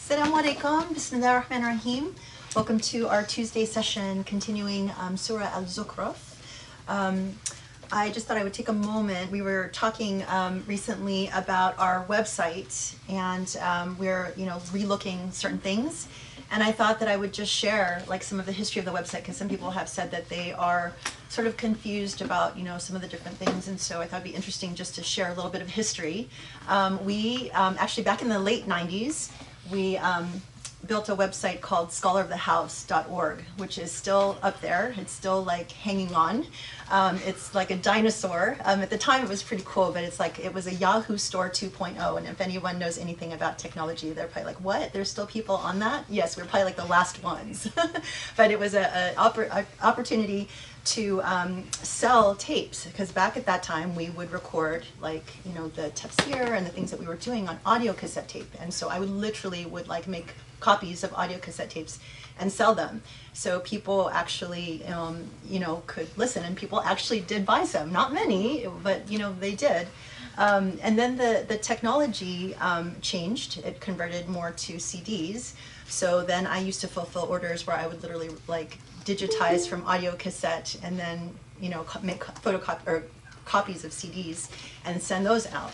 Assalamu alaikum, Bismillah ar-Rahman ar-Rahim. Welcome to our Tuesday session continuing Surah Al-Zukhruf. I just thought I would take a moment. We were talking recently about our website, and we're relooking certain things. And I thought that I would just share like some of the history of the website, because some people have said that they are sort of confused about some of the different things, and so I thought it'd be interesting just to share a little bit of history. We actually, back in the late 90s, we built a website called scholarofthehouse.org, which is still up there. It's still like hanging on. It's like a dinosaur. At the time it was pretty cool, but it's like it was a Yahoo Store 2.0, and if anyone knows anything about technology, they're probably like, what? There's still people on that? Yes, we're probably like the last ones. But it was an opportunity to sell tapes, because back at that time we would record like the tafsir and the things that we were doing on audio cassette tape, and so I would literally like make copies of audio cassette tapes and sell them, so people actually could listen, and people actually did buy some. Not many, but they did. And then the technology changed. It converted more to CDs. So then I used to fulfill orders where I would literally like digitize from audio cassette and then make photocopy or copies of CDs and send those out.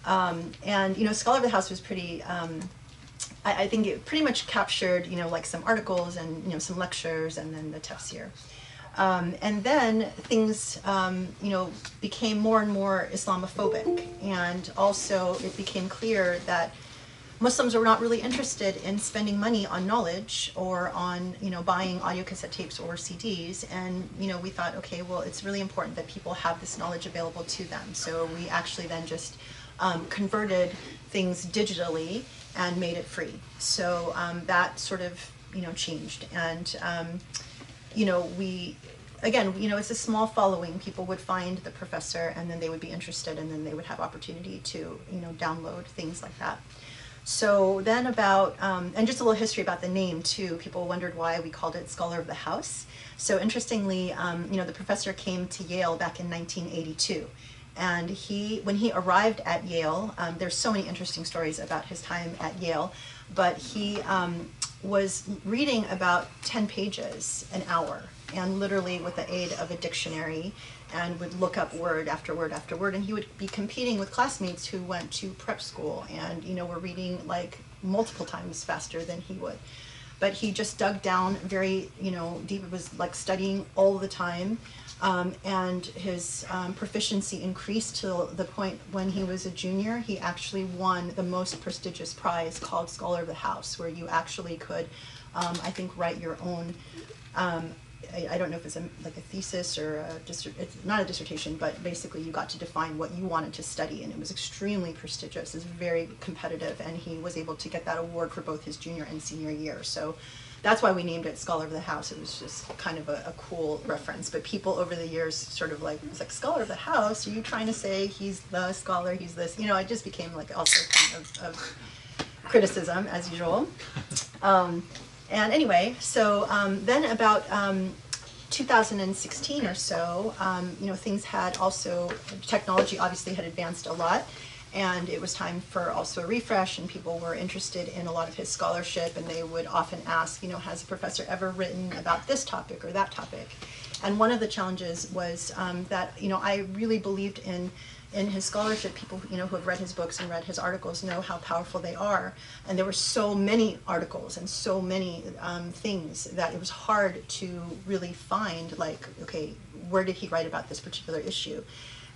And Scholar of the House was pretty. I think it pretty much captured like some articles and some lectures and then the tafsir. And then things became more and more Islamophobic, and also it became clear that Muslims were not really interested in spending money on knowledge or on buying audio cassette tapes or CDs, and we thought, okay, well, it's really important that people have this knowledge available to them. So we actually then just converted things digitally and made it free. So that sort of changed, and we again, it's a small following. People would find the professor and then they would be interested, and then they would have opportunity to download things like that. So then about, and just a little history about the name too, people wondered why we called it Scholar of the House. So interestingly, the professor came to Yale back in 1982. And when he arrived at Yale, there's so many interesting stories about his time at Yale, but he was reading about 10 pages an hour, and literally with the aid of a dictionary, and would look up word after word after word, and he would be competing with classmates who went to prep school and were reading like multiple times faster than he would. But he just dug down very deep. It was like studying all the time, and his proficiency increased to the point when he was a junior, he actually won the most prestigious prize called Scholar of the House, where you actually could, I think, write your own. I don't know if it's like a thesis or it's not a dissertation, but basically you got to define what you wanted to study, and it was extremely prestigious. It's very competitive, and he was able to get that award for both his junior and senior year. So that's why we named it Scholar of the House. It was just kind of a cool reference. But people over the years sort of like, it's like, Scholar of the House? Are you trying to say he's the scholar, he's this? It just became like also kind of criticism, as usual. And anyway, so then about 2016 or so, things had also, technology obviously had advanced a lot, and it was time for also a refresh, and people were interested in a lot of his scholarship, and they would often ask, has a professor ever written about this topic or that topic? And one of the challenges was that, I really believed in his scholarship. People who have read his books and read his articles know how powerful they are, and there were so many articles and so many things that it was hard to really find, like, okay, where did he write about this particular issue?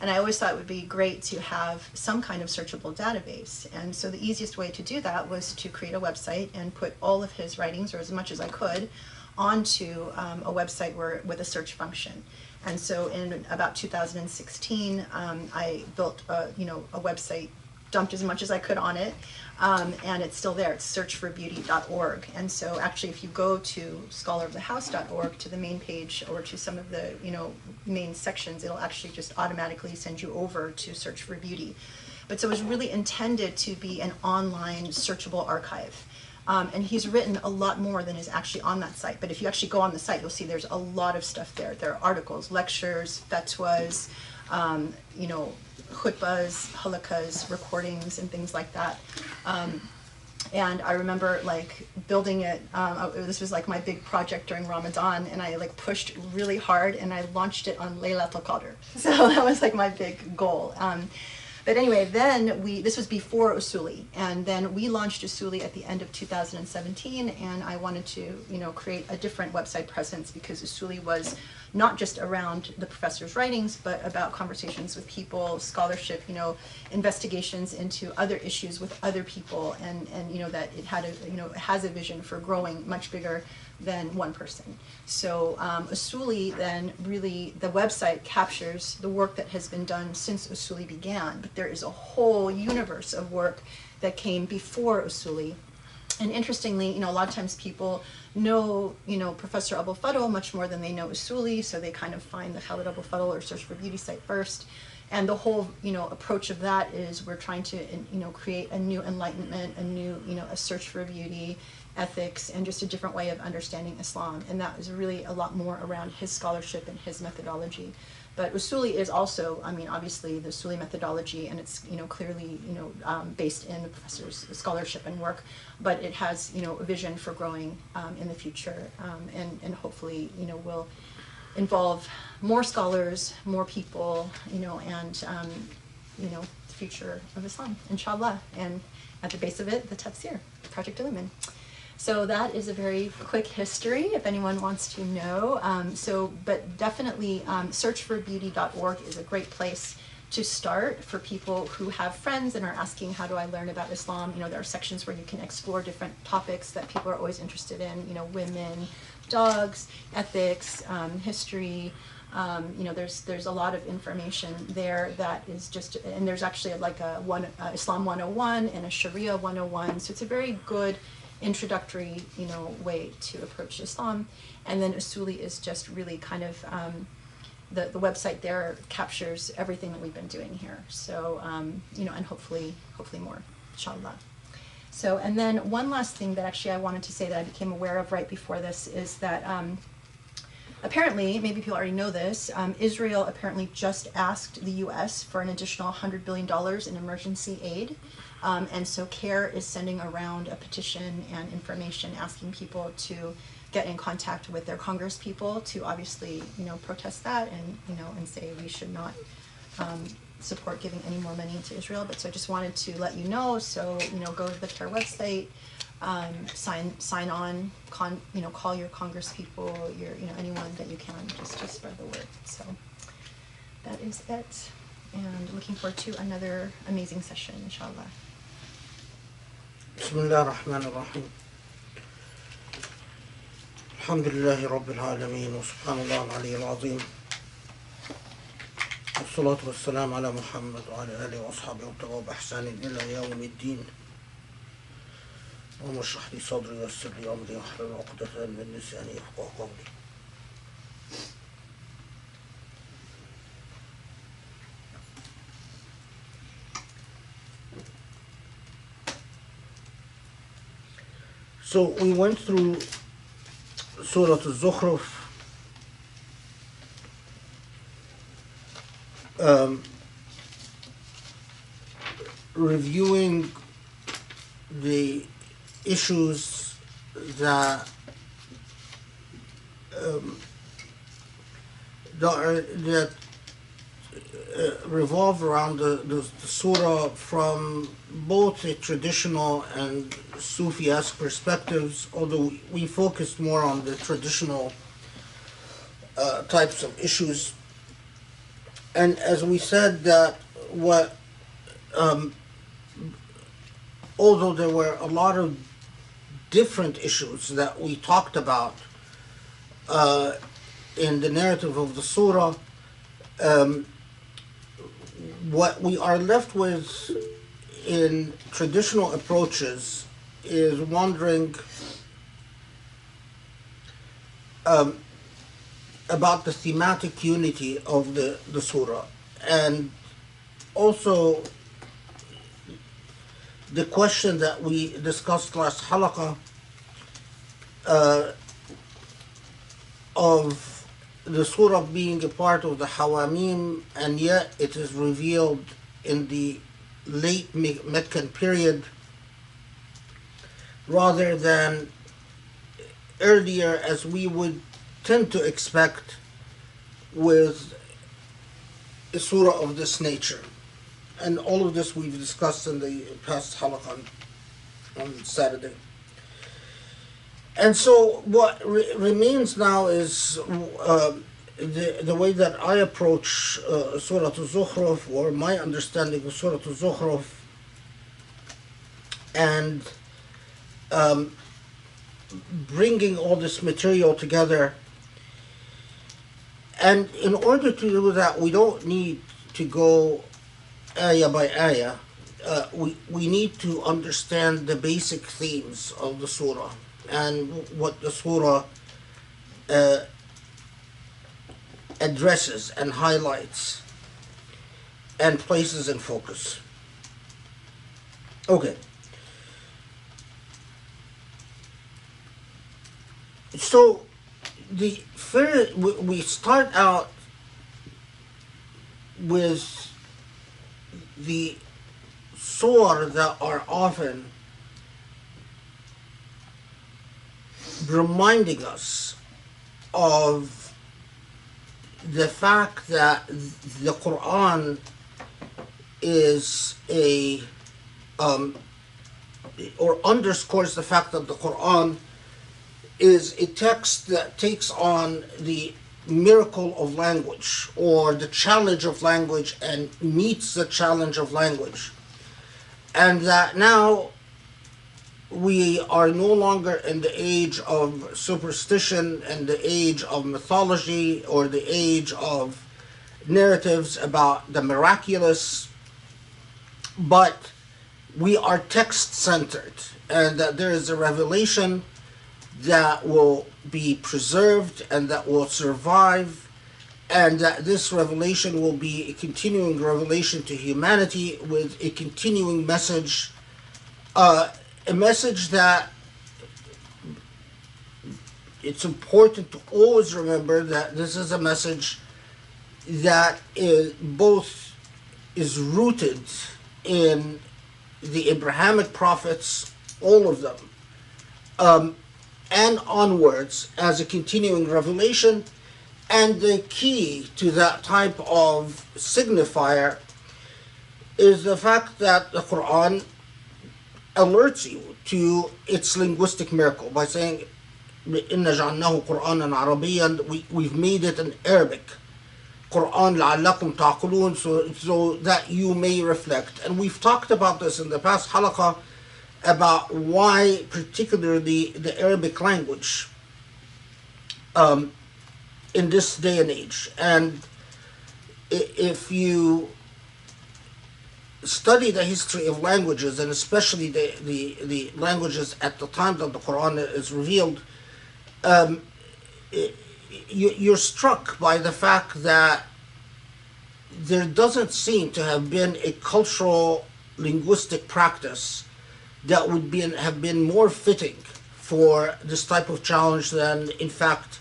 And I always thought it would be great to have some kind of searchable database, and so the easiest way to do that was to create a website and put all of his writings, or as much as I could, onto a website with a search function. And so in about 2016, I built a website, dumped as much as I could on it, and it's still there. It's searchforbeauty.org. And so actually, if you go to scholarofthehouse.org, to the main page or to some of the main sections, it'll actually just automatically send you over to Search for Beauty. But so it was really intended to be an online searchable archive. And he's written a lot more than is actually on that site. But if you actually go on the site, you'll see there's a lot of stuff there. There are articles, lectures, fatwas, khutbahs, halakas, recordings, and things like that. And I remember like building it. This was like my big project during Ramadan, and I like pushed really hard, and I launched it on Laylatul Qadr. So that was like my big goal. But anyway, then this was before Usuli, and then we launched Usuli at the end of 2017, and I wanted to, create a different website presence, because Usuli was not just around the professor's writings, but about conversations with people, scholarship, investigations into other issues with other people, and that it had it has a vision for growing much bigger than one person. So Usuli then really, the website captures the work that has been done since Usuli began, but there is a whole universe of work that came before Usuli. And interestingly, a lot of times people know, Professor Abul Fadl much more than they know Usuli, so they kind of find the Khalid Abul Fadl or Search for Beauty site first. And the whole, approach of that is we're trying to, create a new enlightenment, a new, a search for beauty, ethics, and just a different way of understanding Islam. And that is really a lot more around his scholarship and his methodology. But Usuli is also, obviously the Usuli methodology, and it's, clearly, based in the professor's scholarship and work, but it has, a vision for growing in the future, and hopefully, will involve more scholars, more people, and, the future of Islam, inshallah. And at the base of it, the tafsir, Project Illumine. So that is a very quick history, if anyone wants to know. But definitely searchforbeauty.org is a great place to start for people who have friends and are asking, how do I learn about Islam? There are sections where you can explore different topics that people are always interested in, women, dogs, ethics, history. There's a lot of information there that is just, and there's actually like a Islam 101 and a Sharia 101. So it's a very good introductory, way to approach Islam. And then Usuli is just really kind of, the website there captures everything that we've been doing here. So, and hopefully more, inshallah. So, and then one last thing that actually I wanted to say that I became aware of right before this is that apparently, maybe people already know this, Israel apparently just asked the US for an additional $100 billion in emergency aid. And so CARE is sending around a petition and information asking people to get in contact with their Congress people to obviously, protest that and say we should not support giving any more money to Israel. But so I just wanted to let you know. So, go to the CARE website, sign on, call your Congress people, anyone that you can, just spread the word. So that is it. And looking forward to another amazing session, inshallah. بسم الله الرحمن الرحيم الحمد لله رب العالمين وسبحان الله العلي العظيم والصلاة والسلام على محمد وعلى آله وأصحابه واتبعوا بإحسان إلى يوم الدين اللهم اشرح لي صدري ويسر لي أمري واحلل عقدة من لساني يفقهوا قولي. So we went through Surah Al-Zukhruf, reviewing the issues that revolve around the surah from both a traditional and Sufi-esque perspectives, although we focused more on the traditional types of issues. And as we said, that although there were a lot of different issues that we talked about in the narrative of the surah, what we are left with in traditional approaches is wondering about the thematic unity of the surah, and also the question that we discussed last halaqah of the surah being a part of the Hawamim, and yet it is revealed in the late Meccan period, rather than earlier, as we would tend to expect with a surah of this nature. And all of this we've discussed in the past halaqah on Saturday. And so what remains now is the way that I approach Surah Al-Zukhruf, or my understanding of Surah Al-Zukhruf, and bringing all this material together. And in order to do that, we don't need to go ayah by ayah. We need to understand the basic themes of the surah and what the surah addresses and highlights and places in focus. Okay. So we start out with the surah that are often reminding us of the fact that the Quran is or underscores the fact that the Quran is a text that takes on the miracle of language, or the challenge of language, and meets the challenge of language. And that now we are no longer in the age of superstition and the age of mythology or the age of narratives about the miraculous, but we are text-centered, and that there is a revelation that will be preserved and that will survive, and that this revelation will be a continuing revelation to humanity with a continuing message, a message that it's important to always remember that this is a message that is rooted in the Abrahamic prophets, all of them, and onwards as a continuing revelation. And the key to that type of signifier is the fact that the Quran alerts you to its linguistic miracle by saying, إِنَّا جَعَلْنَاهُ قُرْآنًا عَرَبِيًّا, we've made it an Arabic Quran لَعَلَّكُمْ تَعْقِلُونَ, so that you may reflect. And we've talked about this in the past halaqah, about why particularly the Arabic language in this day and age. And if you study the history of languages, and especially the languages at the time that the Quran is revealed, you're struck by the fact that there doesn't seem to have been a cultural linguistic practice that would have been more fitting for this type of challenge than, in fact,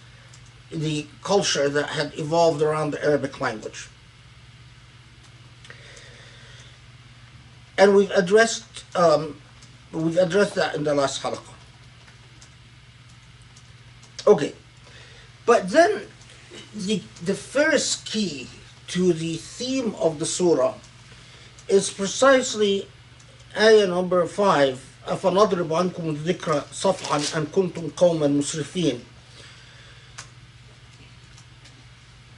the culture that had evolved around the Arabic language. And we've addressed that in the last halaqah. Okay, but then the first key to the theme of the surah is precisely ayah number 5, أَفَنَضْرِبُ عَنْكُمُ الذِّكْرَ صَفْحًا أَنْ كُنْتُمْ قَوْمًا مُسْرِفِينَ.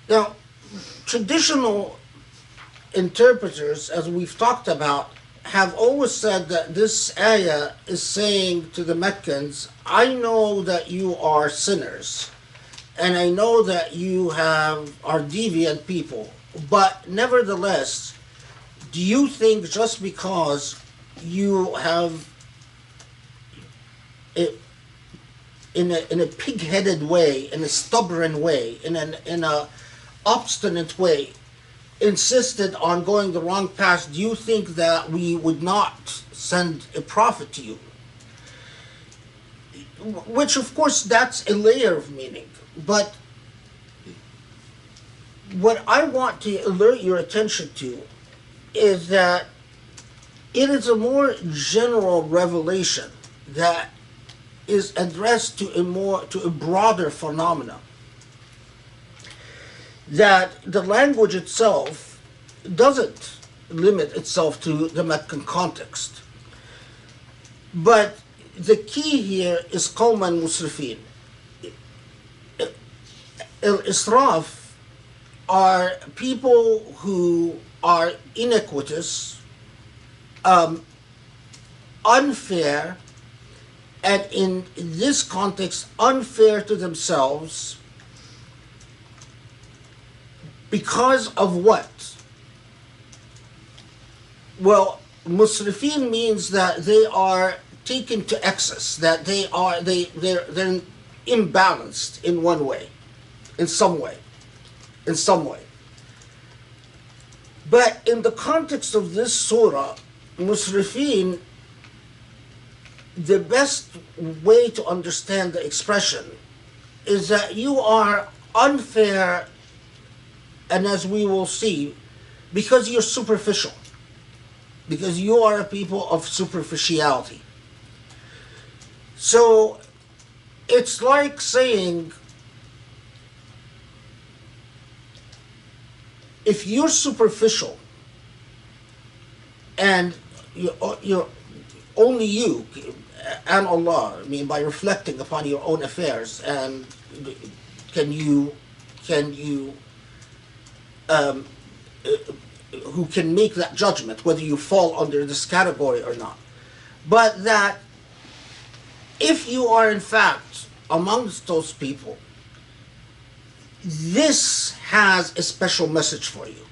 Now, traditional interpreters, as we've talked about, have always said that this ayah is saying to the Meccans, I know that you are sinners, and I know that you are deviant people, but nevertheless, do you think just because you have, in a pig-headed way, in a stubborn way, in a obstinate way, insisted on going the wrong path, do you think that we would not send a prophet to you? Which, of course, that's a layer of meaning. But what I want to alert your attention to is that it is a more general revelation that is addressed to a broader phenomena. That the language itself doesn't limit itself to the Meccan context. But the key here is qawman musrifin. Al-Israf are people who are iniquitous, unfair, and in this context, unfair to themselves because of what? Well, musrifin means that they are taken to excess, that they're imbalanced in one way, in some way. But in the context of this surah, musrifin, the best way to understand the expression is that you are unfair, and as we will see, because you're superficial, because you are a people of superficiality. So it's like saying, if you're superficial and you're only you and Allah, I mean, by reflecting upon your own affairs, and who can make that judgment whether you fall under this category or not. But that if you are in fact amongst those people, this has a special message for you.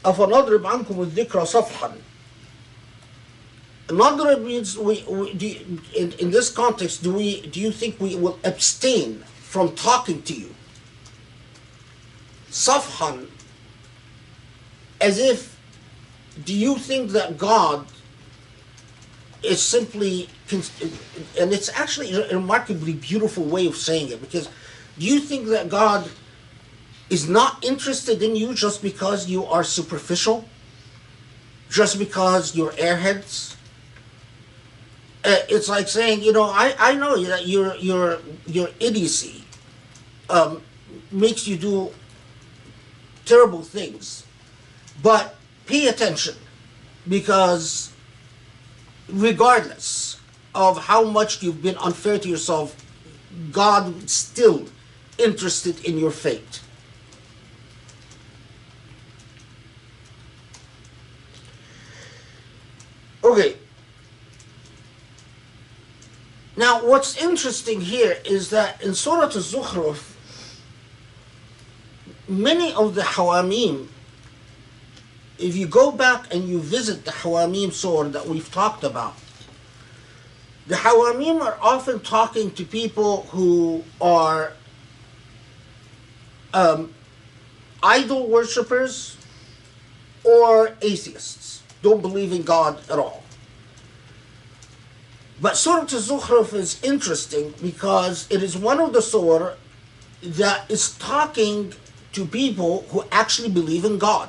أَفَنَضْرِبْ عَنْكُمُ الذِّكْرَ صَفْحًا. Nadrib means in this context, do you think we will abstain from talking to you? Safhan, as if, do you think that God is simply, and it's actually a remarkably beautiful way of saying it, because do you think that God is not interested in you just because you are superficial? Just because you're airheads? It's like saying, I know that your idiocy makes you do terrible things, but pay attention, because regardless of how much you've been unfair to yourself, God is still interested in your fate. Okay. Now, what's interesting here is that in Surah Al-Zukhruf, many of the hawamim, if you go back and you visit the hawamim surah that we've talked about, the hawamim are often talking to people who are idol worshippers or atheists, don't believe in God at all. But Surah Al-Zukhruf is interesting because it is one of the surah that is talking to people who actually believe in God.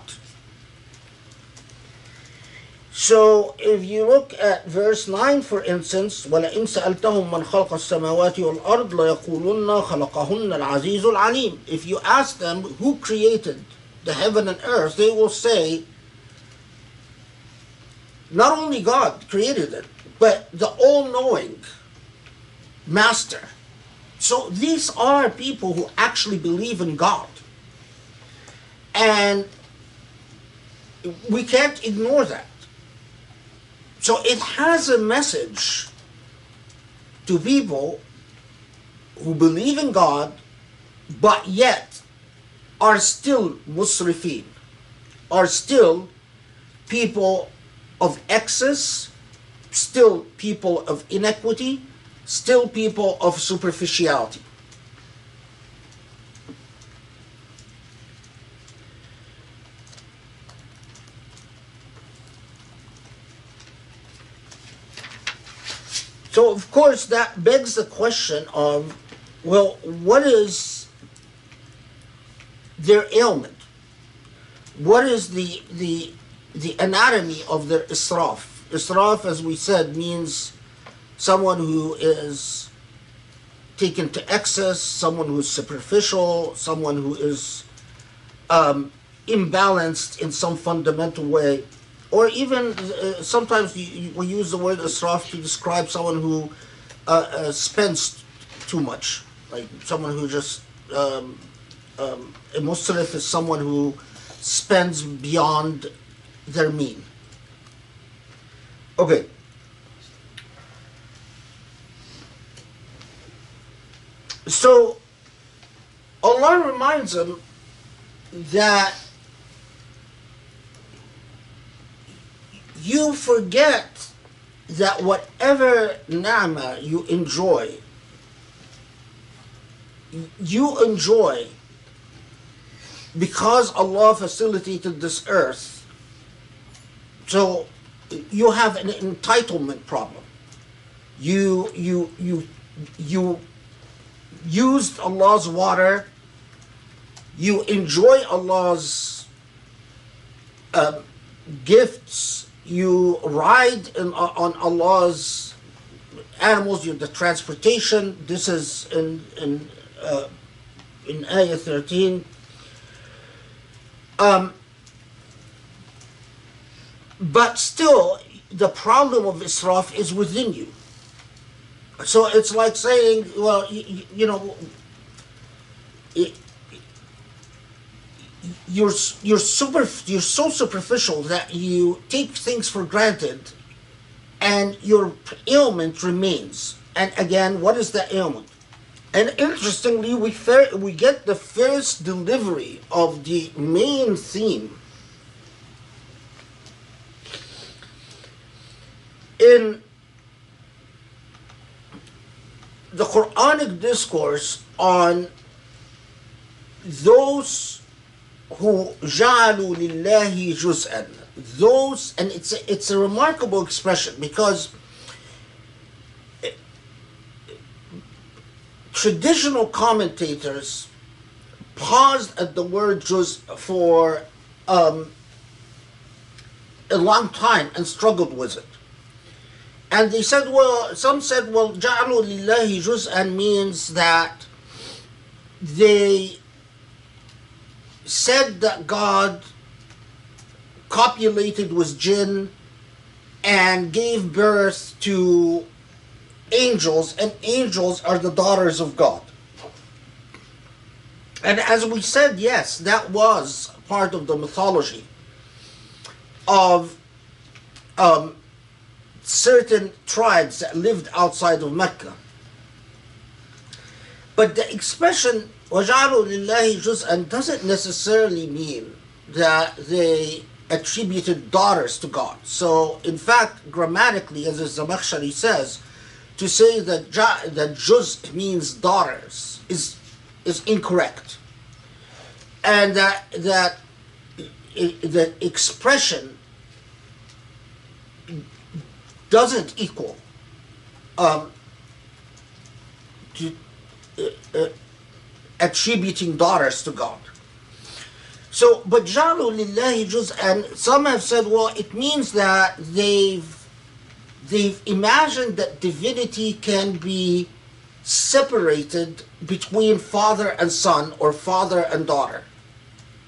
So if you look at verse 9, for instance, وَلَئِنْ سَأَلْتَهُمْ مَنْ خَلْقَ السَّمَاوَاتِ وَالْأَرْضِ لَيَقُولُنَّ خَلَقَهُنَّ الْعَزِيزُ الْعَلِيمُ. If you ask them who created the heaven and earth, they will say, not only God created it, but the all-knowing master. So these are people who actually believe in God. And we can't ignore that. So it has a message to people who believe in God, but yet are still musrifin, are still people of excess, still people of inequity, still people of superficiality. So, of course, that begs the question of, well, what is their ailment? What is the the anatomy of their israf. Israf, as we said, means someone who is taken to excess, someone who is superficial, someone who is imbalanced in some fundamental way, or even sometimes we use the word israf to describe someone who spends too much, like someone who just a musrif is someone who spends beyond their mean. Okay. So Allah reminds them that you forget that whatever ni'mah you enjoy because Allah facilitated this earth. So you have an entitlement problem. You used Allah's water. You enjoy Allah's gifts. You ride on Allah's animals. The transportation. This is in Ayah 13. But still, the problem of israf is within you. So it's like saying, well, you're so superficial that you take things for granted, and your ailment remains. And again, what is the ailment? And interestingly, we get the first delivery of the main theme in the Quranic discourse on those who جعلوا لله جزءا. Those, and it's a remarkable expression, because traditional commentators paused at the word juz for a long time and struggled with it. And they said, some said, جعلوا لله جزءا means that they said that God copulated with jinn and gave birth to angels, and angels are the daughters of God. And as we said, yes, that was part of the mythology of certain tribes that lived outside of Mecca. But the expression وَجَعَلُوا لِلَّهِ جُزْءًا doesn't necessarily mean that they attributed daughters to God. So, in fact, grammatically, as the Zamakhshari says, to say that juz means daughters is incorrect. And that the expression doesn't equal attributing daughters to God. So, but جَعْلُوا لِلَّهِ جُزْءًا, some have said, it means that they've imagined that divinity can be separated between father and son, or father and daughter.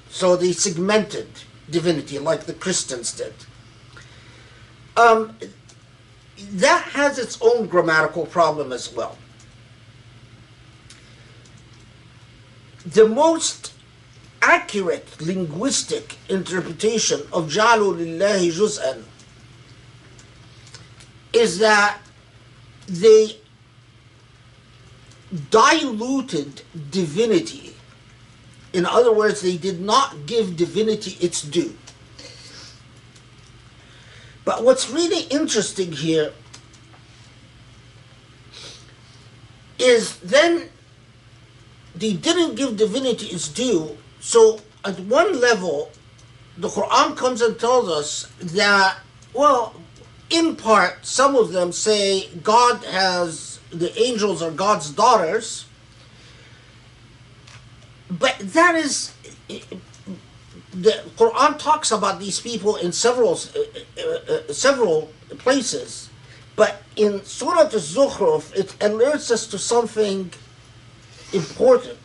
So they segmented divinity like the Christians did. That has its own grammatical problem as well. The most accurate linguistic interpretation of جَعْلُوا لِلَّهِ جُزْءًا is that they diluted divinity. In other words, they did not give divinity its due. But what's really interesting here is then they didn't give divinity its due. So at one level, the Quran comes and tells us that, in part, some of them say the angels are God's daughters, but that is the Quran talks about these people in several places, but in Surah Al-Zukhruf, it alerts us to something important,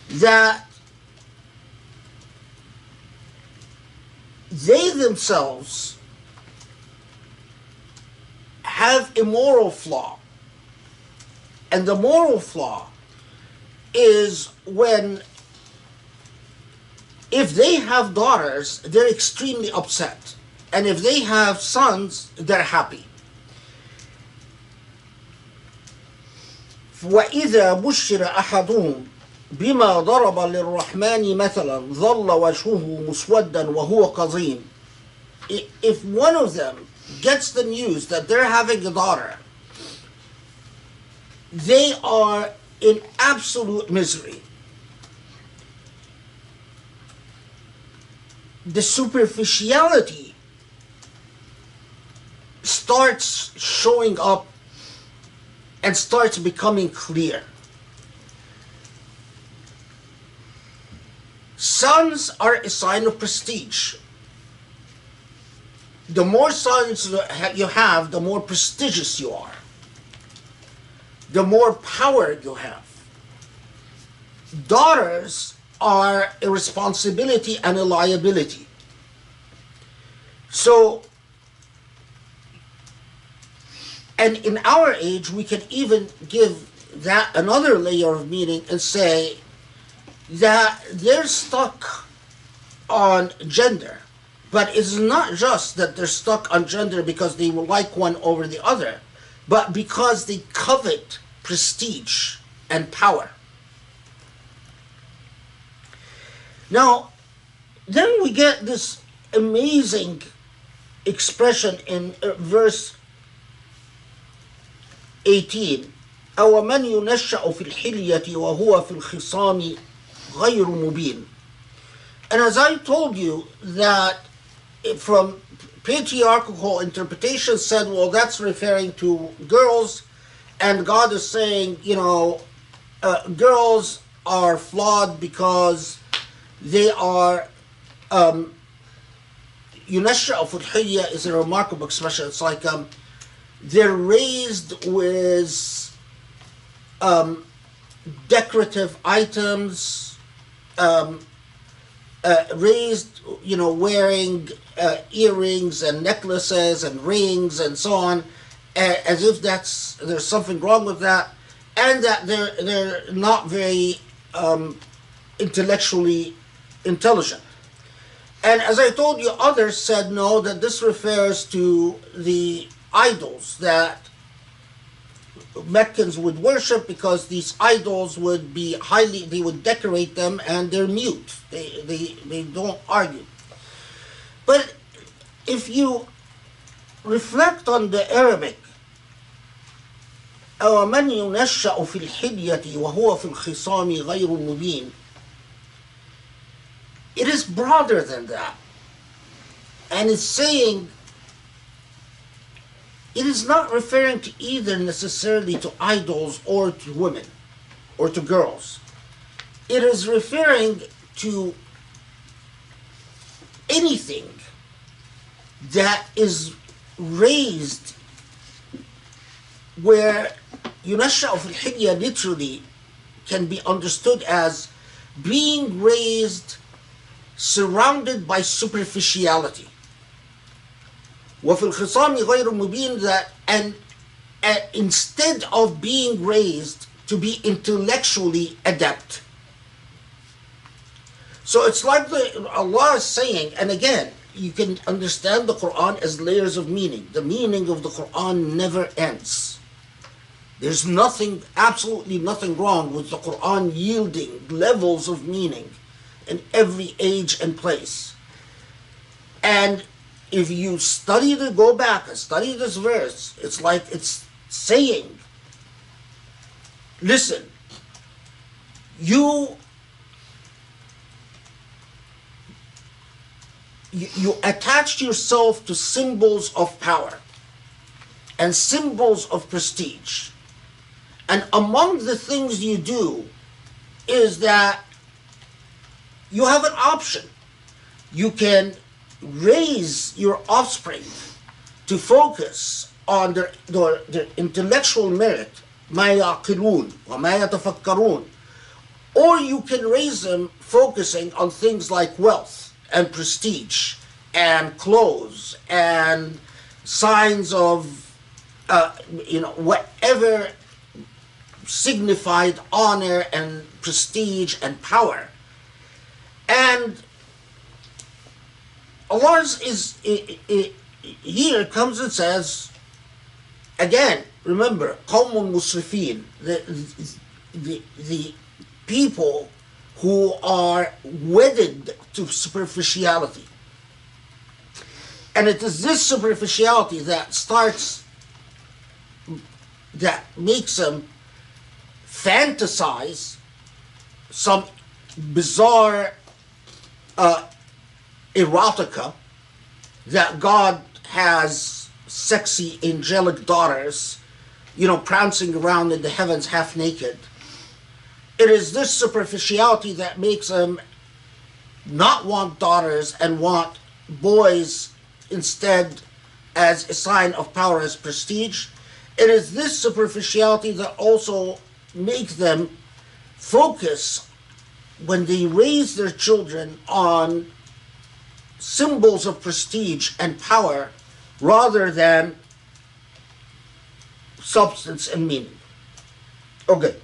that they themselves have a moral flaw. And the moral flaw is when, if they have daughters, they're extremely upset. And if they have sons, they're happy. وَإِذَا بُشِّرَ أَحَدُهُمْ بِمَا ضَرَبَ لِلرَّحْمَنِ مَثَلًا ظَلَّ وَجْهُهُ مُسْوَدًّا وَهُوَ كَظِيمٌ. If one of them gets the news that they're having a daughter, they are in absolute misery. The superficiality starts showing up and starts becoming clear. Sons are a sign of prestige. The more sons you have, the more prestigious you are. The more power you have. Daughters are a responsibility and a liability. So, and in our age, we can even give that another layer of meaning and say that they're stuck on gender. But it's not just that they're stuck on gender because they like one over the other, but because they covet prestige and power. Now, then we get this amazing expression in verse 18. أَوَمَنْ يُنَشَّأُ فِي الْحِلْيَةِ وَهُوَ فِي الْخِصَامِ غَيْرُ مُبِينٍ. And as I told you, that from patriarchal interpretation said, well, that's referring to girls, and God is saying, girls are flawed because they are, Yunasha'u fil hilya is a remarkable expression. It's like they're raised with decorative items, raised, wearing earrings and necklaces and rings and so on, as if there's something wrong with that, and that they're not very intellectually intelligent. And as I told you, others said no, that this refers to the idols that Meccans would worship, because these idols would be they would decorate them, and they're mute. They don't argue. But if you reflect on the Arabic, أَوَمَنْ يُنَشَّأُ فِي الْحِلْيَةِ وَهُوَ فِي الْخِصَامِ غَيْرُ مُبِينٍ, it is broader than that. And it's saying, it is not referring to either necessarily to idols or to women or to girls. It is referring to anything that is raised where Yunasha'u fil hilya literally can be understood as being raised surrounded by superficiality. وفي الخصام غير مبين, that and instead of being raised to be intellectually adept. So it's like Allah is saying, and again, you can understand the Quran as layers of meaning. The meaning of the Quran never ends. There's nothing, absolutely nothing wrong with the Quran yielding levels of meaning in every age and place. And if you go back and study this verse, it's like it's saying, listen, you attached yourself to symbols of power and symbols of prestige. And among the things you do is that you have an option. you can raise your offspring to focus on their intellectual merit, ما يعقلون وما يتفكرون, or you can raise them focusing on things like wealth and prestige and clothes and signs of whatever signified honor and prestige and power. And Allah here comes and says, again, remember, قوم مسرفين, the people who are wedded to superficiality. And it is this superficiality that makes them fantasize some bizarre erotica, that God has sexy angelic daughters, prancing around in the heavens half naked. It is this superficiality that makes them not want daughters and want boys instead, as a sign of power, as prestige. It is this superficiality that also makes them focus, when they raise their children, on symbols of prestige and power rather than substance and meaning. Okay.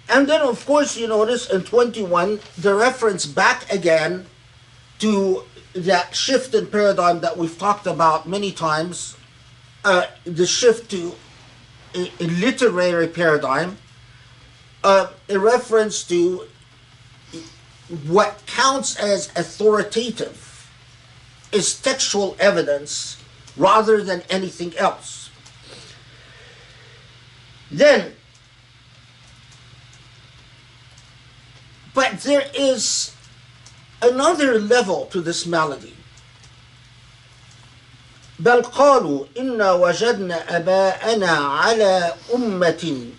And then, of course, you notice in 21, the reference back again to that shift in paradigm that we've talked about many times, the shift to a literary paradigm, a reference to what counts as authoritative is textual evidence rather than anything else. Then, but there is another level to this malady. بل قالوا إنا وجدنا آباءنا على أمة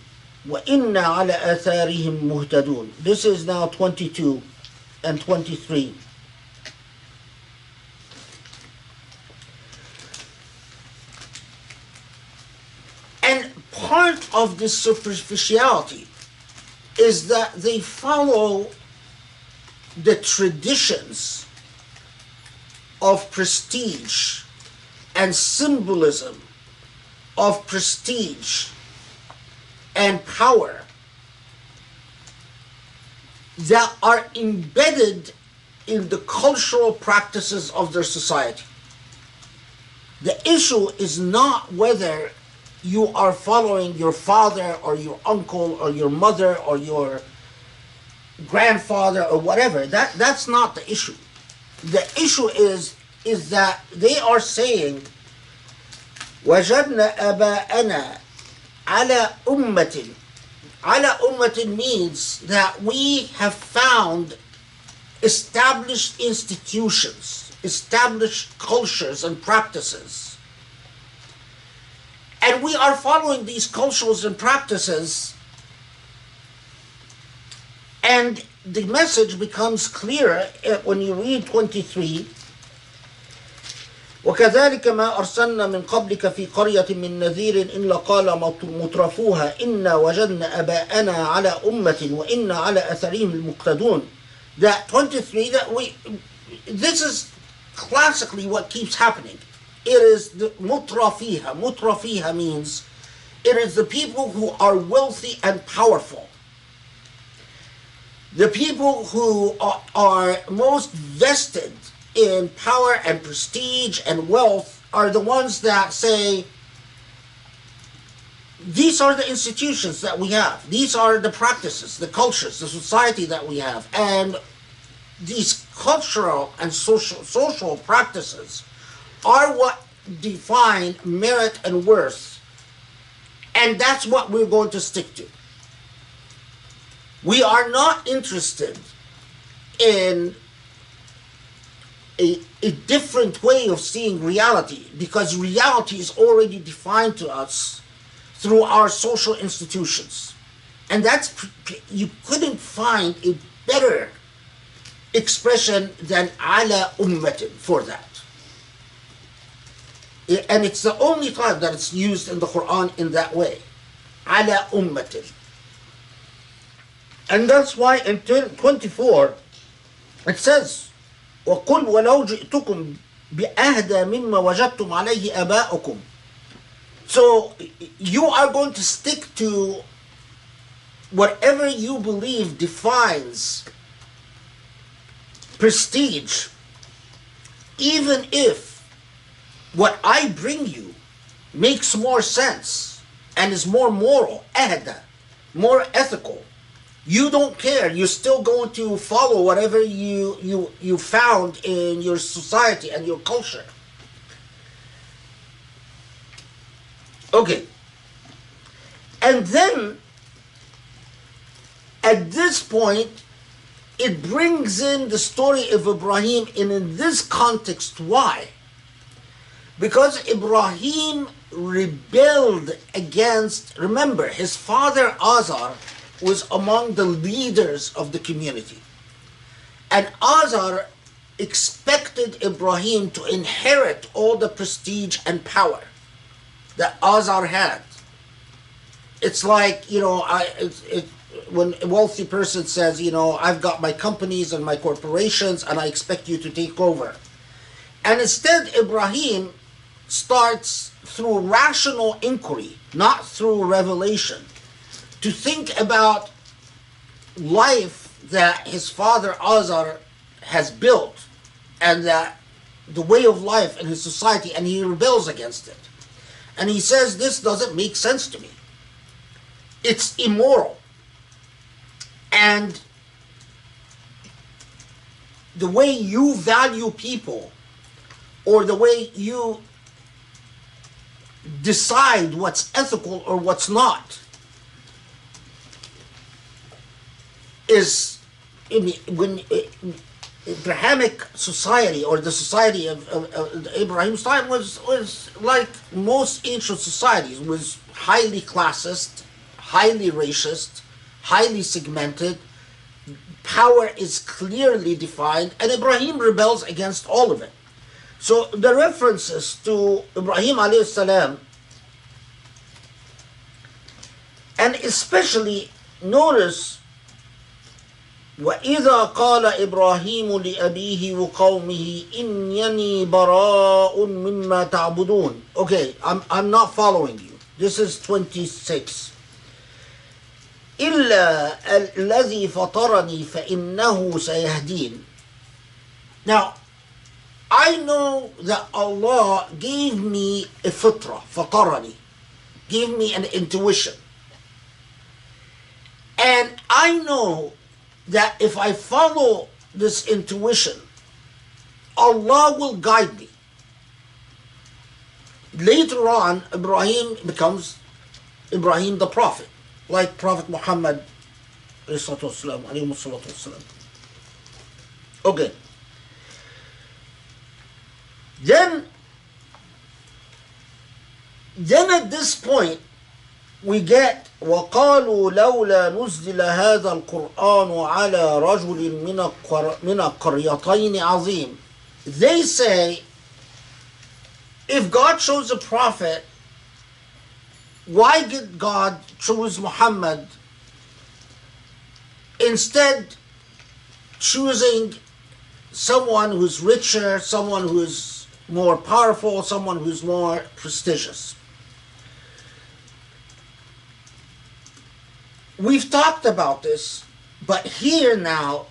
وإنا على آثارهم مهتدون. This is now 22 and 23. And part of this superficiality is that they follow the traditions of prestige and symbolism of prestige and power that are embedded in the cultural practices of their society. The issue is not whether you are following your father or your uncle or your mother or your grandfather or whatever. That's not the issue. The issue is that they are saying وَجَدْنَا آبَاءَنَا عَلَى أُمَّةٍ. عَلَى أُمَّةٍ means that we have found established institutions, established cultures and practices. And we are following these cultures and practices, and the message becomes clearer when you read 23. وكذلك ما أرسلنا من قبلك في قرية من نذير إلا قال مترفوها إنا وجدنا آباءنا على أمة وإنا على أثرهم المقتدون. That 23, this is classically what keeps happening. It is the mutrafiha. Mutrafiha means it is the people who are wealthy and powerful. The people who are most vested in power and prestige and wealth are the ones that say, these are the institutions that we have. These are the practices, the cultures, the society that we have. And these cultural and social practices are what define merit and worth. And that's what we're going to stick to. We are not interested in a different way of seeing reality, because reality is already defined to us through our social institutions. And you couldn't find a better expression than ala ummatin for that. And it's the only time that it's used in the Quran in that way. Ala ummatin. And that's why in 24 it says, وَقُلْ وَلَوْ جِئْتُكُمْ بِأَهْدَى مِمَّا وَجَدْتُمْ عَلَيْهِ آبَاءُكُمْ. So you are going to stick to whatever you believe defines prestige, even if what I bring you makes more sense and is more moral, ahda, more ethical. You don't care. You're still going to follow whatever you found in your society and your culture. Okay. And then, at this point, it brings in the story of Ibrahim, and in this context, why? Because Ibrahim rebelled against, remember, his father Azar was among the leaders of the community. And Azar expected Ibrahim to inherit all the prestige and power that Azar had. It's like, when a wealthy person says, I've got my companies and my corporations and I expect you to take over. And instead, Ibrahim starts through rational inquiry, not through revelation, to think about life that his father Azar has built and that the way of life in his society, and he rebels against it. And he says, this doesn't make sense to me. It's immoral. And the way you value people, or the way you decide what's ethical or what's not, is when Abrahamic society, or the society of Ibrahim's time, was like most ancient societies, was highly classist, highly racist, highly segmented. Power is clearly defined, and Ibrahim rebels against all of it. So the references to Ibrahim alayhi salam, and especially notice وَإِذَا قَالَ إِبْرَاهِيمُ لِأَبِيهِ وَقَوْمِهِ إِنَّنِي بَرَاءٌ مِّمَّا تَعْبُدُونَ. Okay, I'm not following you. This is 26. إِلَّا الَّذِي فَطَرَنِي فَإِنَّهُ سَيَهْدِينَ. Now, I know that Allah gave me a fitra, فَطَرَني, gave me an intuition. And I know that if I follow this intuition, Allah will guide me. Later on, Ibrahim becomes Ibrahim the Prophet, like Prophet Muhammad. Okay. Then at this point, we get وَقَالُوا لَوْلَا نُزِّلَ هَذَا الْقُرْآنُ عَلَى رَجُلٍ مِنَ القَّرْيَتَيْنِ عَظِيمٍ. They say, if God chose a prophet, why did God choose Muhammad instead choosing someone who's richer, someone who's more powerful, someone who's more prestigious? We've talked about this, but here now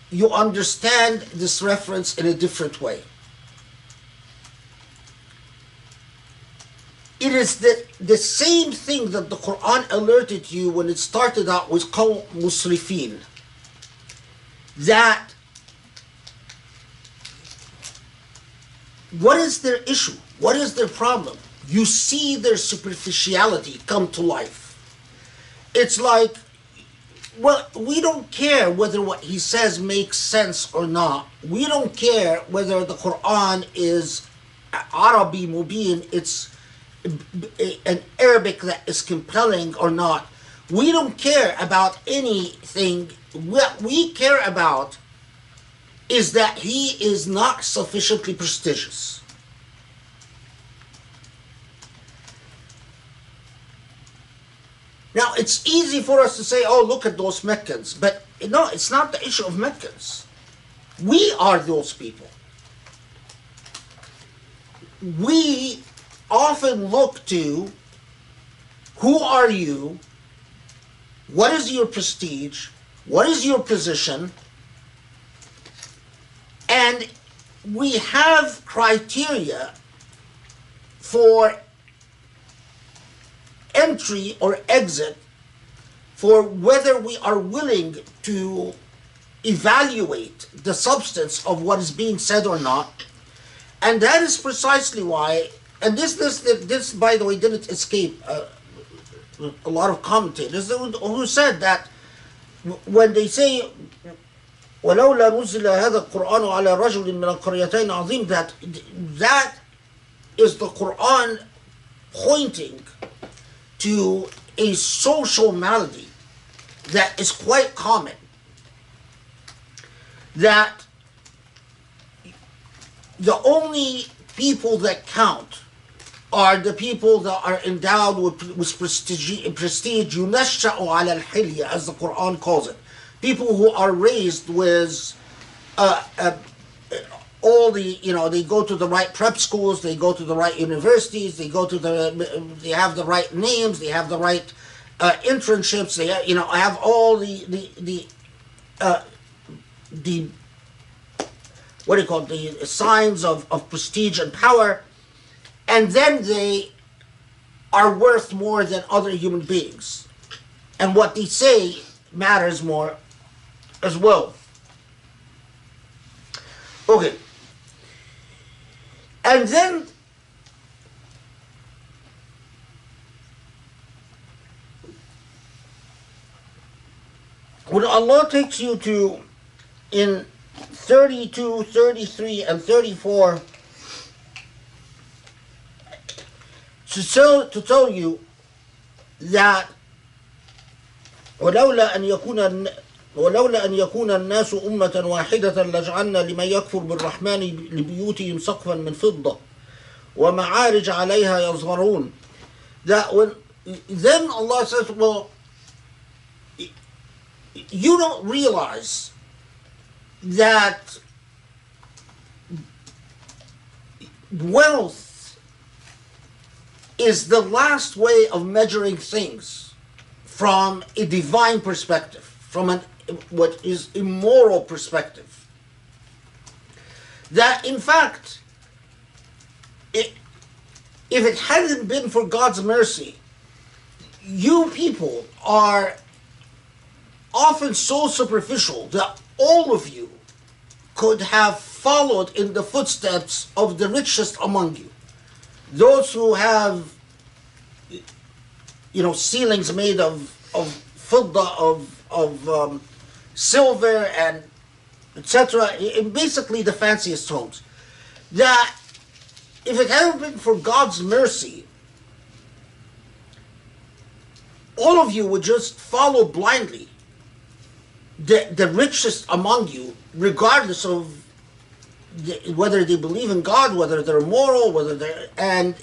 you understand this reference in a different way. It is the same thing that the Quran alerted you when it started out with qawm musrifin, that what is their issue? What is their problem? You see their superficiality come to life. It's like, well, we don't care whether what he says makes sense or not. We don't care whether the Quran is Arabi Mubin, it's an Arabic that is compelling or not. We don't care about anything. What we care about is that he is not sufficiently prestigious. Now, it's easy for us to say, oh, look at those Meccans. But no, it's not the issue of Meccans. We are those people. We often look to, who are you? What is your prestige? What is your position? And we have criteria for entry or exit for whether we are willing to evaluate the substance of what is being said or not. And that is precisely why, and this by the way, didn't escape a lot of commentators who said that when they say ولولا نزل هذا القرآن على رجل من القريتين عظيم, that is the Quran pointing to a social malady that is quite common, that the only people that count are the people that are endowed with prestige, يُنَشَّأُ عَلَى الْحِلْيَةِ, as the Quran calls it. People who are raised with all the, they go to the right prep schools, they go to the right universities, they have the right names, they have the right internships, they have all the what do you call it, the signs of prestige and power, and then they are worth more than other human beings. And what they say matters more as well. Okay. And then when Allah takes you to, in 32, 33, and 34, to tell you that ولولا أن يكون الناس أمة واحدة لجعلنا لمن يكفر بالرحمن لبيوتهم سقفا من فضة ومعارج عليها يظهرون. Then Allah says, well, you don't realize that wealth is the last way of measuring things from a divine perspective, from what is immoral perspective. That in fact, if it hadn't been for God's mercy, you people are often so superficial that all of you could have followed in the footsteps of the richest among you. Those who have, ceilings made of fidda, of silver and etc., basically the fanciest homes. That if it hadn't been for God's mercy, all of you would just follow blindly the richest among you, regardless of whether they believe in God, whether they're moral, and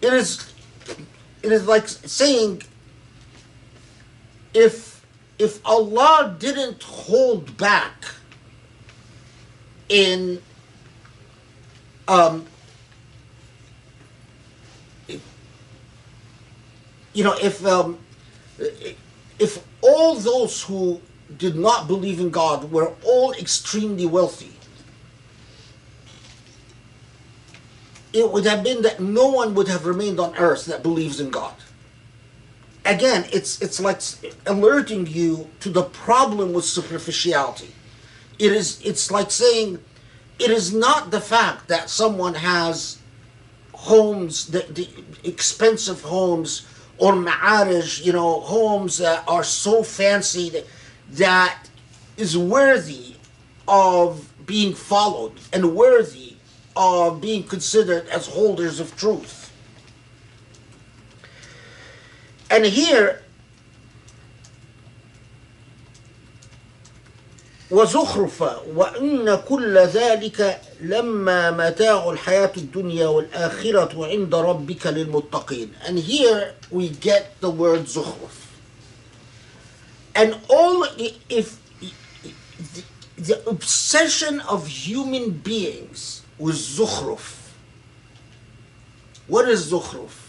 it is like saying, if Allah didn't hold back in if all those who did not believe in God were all extremely wealthy, it would have been that no one would have remained on earth that believes in God. Again, it's like alerting you to the problem with superficiality. It's like saying, it is not the fact that someone has homes, the expensive homes, or ma'arij, homes that are so fancy that is worthy of being followed and worthy of being considered as holders of truth. And here, وزخرف وإن كل ذلك لما متاع الحياة الدنيا والآخرة عند ربك للمتقين. And here we get the word zukhruf. And all, if the obsession of human beings with zukhruf. What is zukhruf?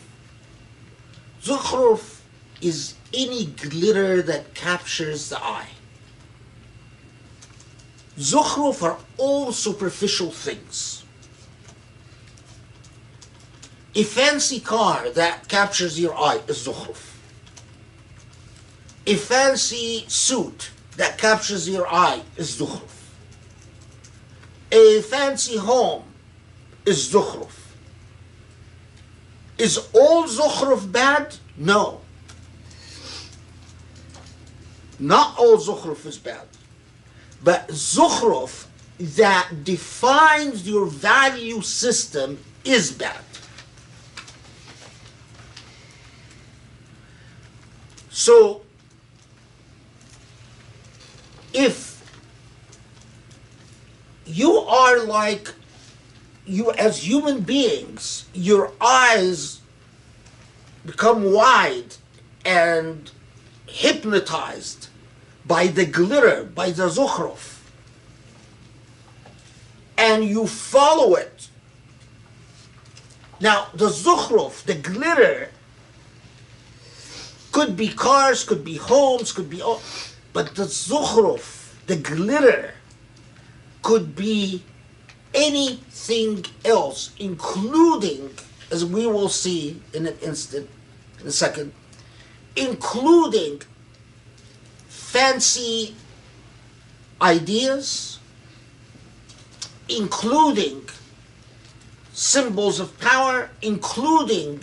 Zukhruf is any glitter that captures the eye. Zukhruf are all superficial things. A fancy car that captures your eye is zukhruf. A fancy suit that captures your eye is zukhruf. A fancy home is zukhruf. Is all zukhruf bad? No. Not all zukhruf is bad. But zukhruf that defines your value system is bad. So, if you are like, you as human beings, your eyes become wide and hypnotized by the glitter, by the zukhruf, and you follow it. Now, the zukhruf, the glitter, could be cars, could be homes, could be all, but the zukhruf, the glitter, could be anything else, including, as we will see in an instant, in a second, including fancy ideas, including symbols of power, including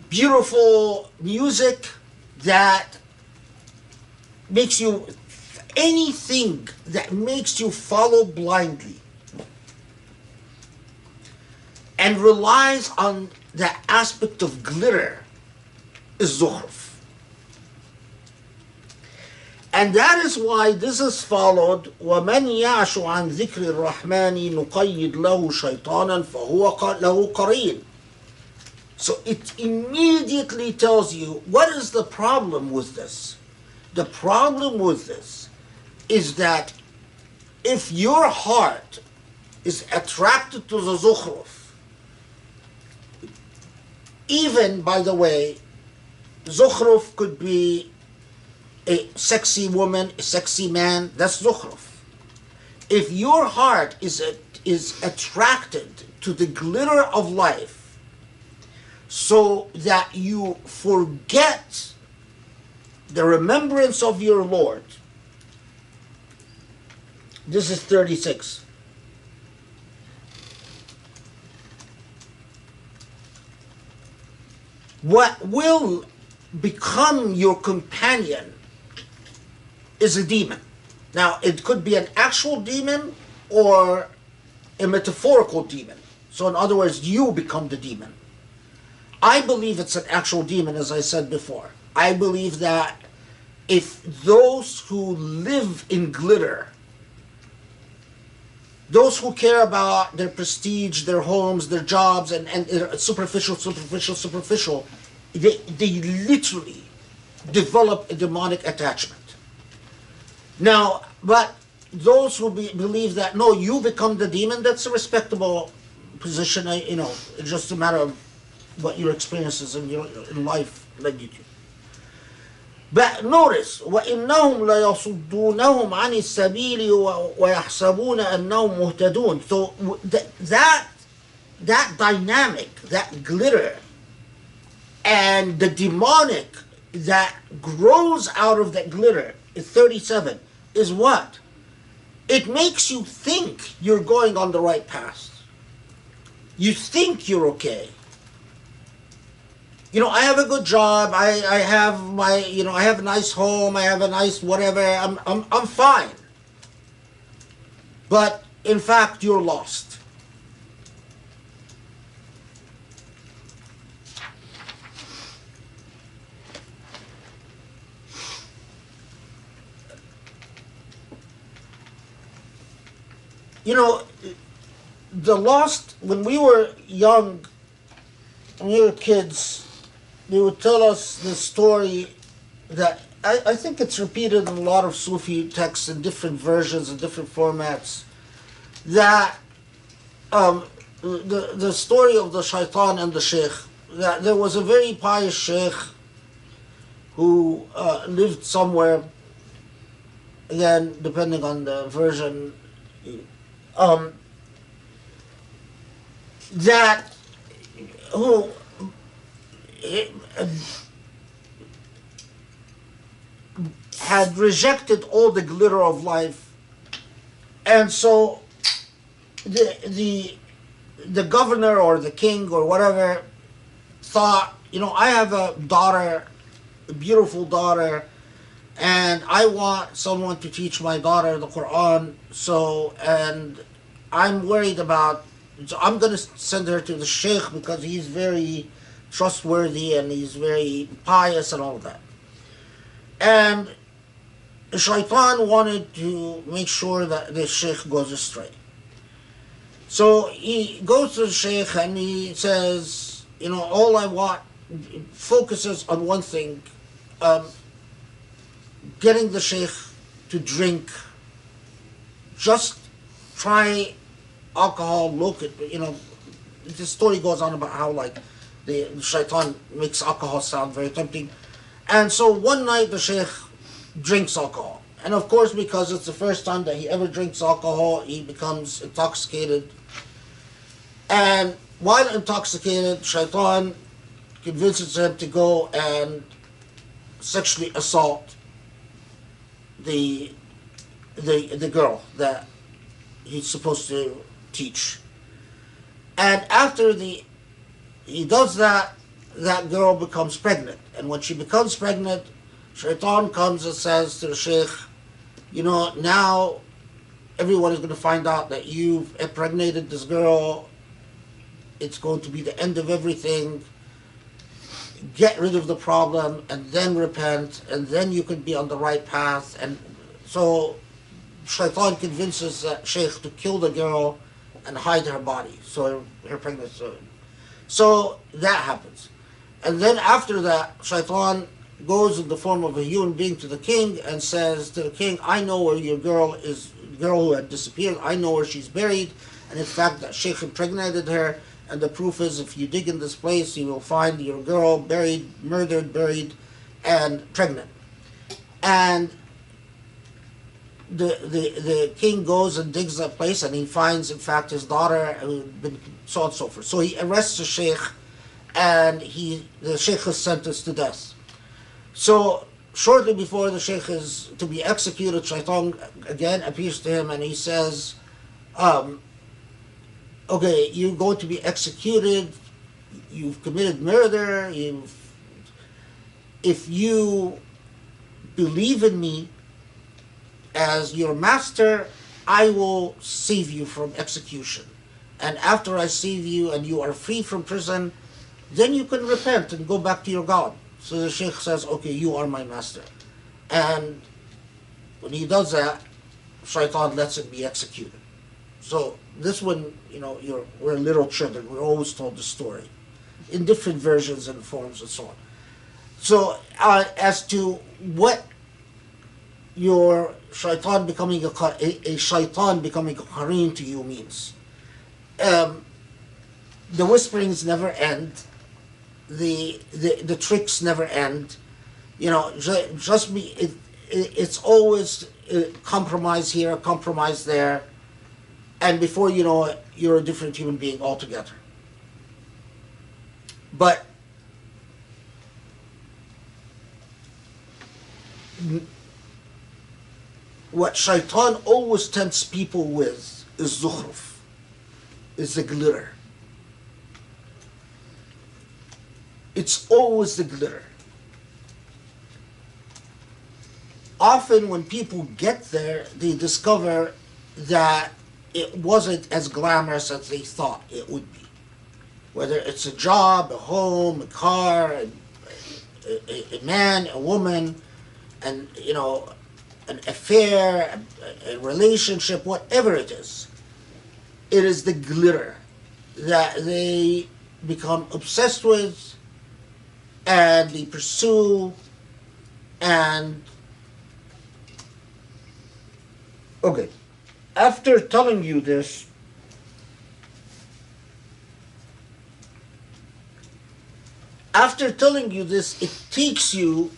beautiful music that makes you, anything that makes you follow blindly and relies on the aspect of glitter is zukhruf. And that is why this is followed, وَمَنْ يَعْشُ عَنْ ذِكْرِ الرَّحْمَنِ نُقَيِّدْ لَهُ شَيْطَانًا فَهُوَ لَهُ قَرِينٌ. So it immediately tells you, what is the problem with this? The problem with this is that if your heart is attracted to the zukhruf, even, by the way, zukhruf could be a sexy woman, a sexy man, that's zukhruf. If your heart is attracted to the glitter of life so that you forget the remembrance of your Lord, this is 36. What will become your companion is a demon. Now, it could be an actual demon or a metaphorical demon. So in other words, you become the demon. I believe it's an actual demon, as I said before. I believe that if those who live in glitter, those who care about their prestige, their homes, their jobs, and superficial, they literally develop a demonic attachment. Now, but those who believe that, no, you become the demon, that's a respectable position. It's just a matter of what your experiences in life led you to. But notice, وَإِنَّهُمْ لَيَصُدُّونَهُمْ عَنِ السَّبِيلِ وَيَحْسَبُونَ أَنَّهُمْ مُهْتَدُونَ. So that dynamic, that glitter, and the demonic that grows out of that glitter, 37, is what? It makes you think you're going on the right path. You think you're okay. I have a good job. I have my, I have a nice home. I have a nice whatever. I'm fine. But in fact, you're lost. you know, the lost, when we were young, when we were kids, they would tell us this story that I think it's repeated in a lot of Sufi texts in different versions and different formats, that the story of the shaitan and the sheikh, that there was a very pious sheikh who lived somewhere, again, depending on the version, that who had rejected all the glitter of life, and so the governor or the king or whatever thought, I have a daughter, a beautiful daughter, and I want someone to teach my daughter the Quran. And I'm worried about. So I'm going to send her to the sheikh because he's very trustworthy and he's very pious and all that. And the shaitan wanted to make sure that the sheikh goes astray. So he goes to the sheikh and he says, all I want, focuses on one thing, getting the sheikh to drink. Just try alcohol, the story goes on about how the shaitan makes alcohol sound very tempting. And so one night the sheikh drinks alcohol. And of course, because it's the first time that he ever drinks alcohol, he becomes intoxicated. And while intoxicated, shaitan convinces him to go and sexually assault the girl that he's supposed to teach. And after he does that, that girl becomes pregnant. And when she becomes pregnant, shaitan comes and says to the sheikh, now everyone is going to find out that you've impregnated this girl. It's going to be the end of everything. Get rid of the problem and then repent, and then you can be on the right path. And so shaitan convinces that sheikh to kill the girl and hide her body, so her pregnancy. So that happens. And then after that, shaitan goes in the form of a human being to the king and says to the king, I know where your girl is, the girl who had disappeared, I know where she's buried, and in fact that sheikh impregnated her, and the proof is if you dig in this place, you will find your girl murdered, and pregnant. And the king goes and digs that place, and he finds, in fact, his daughter, who had been so on and so forth. So he arrests the sheikh, and the sheikh is sentenced to death. So shortly before the sheikh is to be executed, shaitan again appears to him, and he says, okay, you're going to be executed, you've committed murder, if you believe in me as your master, I will save you from execution. And after I save you and you are free from prison, then you can repent and go back to your God. So the sheikh says, okay, you are my master. And when he does that, shaitan lets him be executed. So this one, we're little children, we're always told the story in different versions and forms and so on. So as to what your shaitan becoming a shaitan becoming a qareen to you means, the whisperings never end, the tricks never end. It's always a compromise here, a compromise there, and before you know it, you're a different human being altogether. But what shaitan always tempts people with is Zukhruf, is the glitter. It's always the glitter. Often when people get there, they discover that it wasn't as glamorous as they thought it would be. Whether it's a job, a home, a car, a man, a woman, and an affair, a relationship, whatever it is, it is the glitter that they become obsessed with and they pursue. And okay, after telling you this, it takes you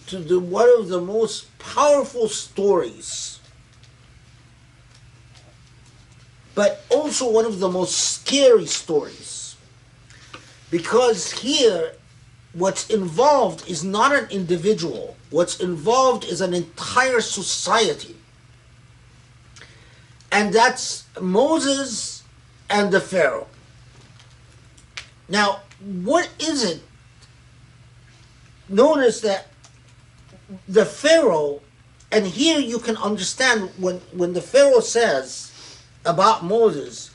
to one of the most powerful stories, but also one of the most scary stories. Because here, what's involved is not an individual. What's involved is an entire society. And that's Moses and the Pharaoh. Now, what is it? Notice that the Pharaoh, and here you can understand when the Pharaoh says about Moses,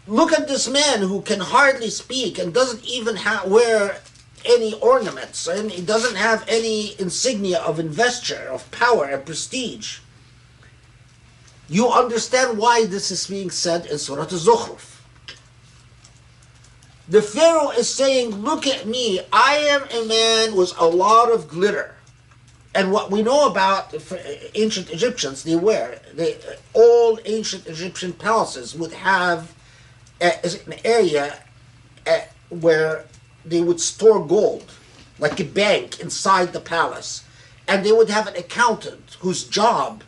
look at this man who can hardly speak and doesn't even wear any ornaments, and he doesn't have any insignia of investiture, of power and prestige. You understand why this is being said in Surah Al-Zukhruf. The Pharaoh is saying, look at me, I am a man with a lot of glitter. And what we know about ancient Egyptians, all ancient Egyptian palaces would have an area where they would store gold, like a bank inside the palace. And they would have an accountant whose job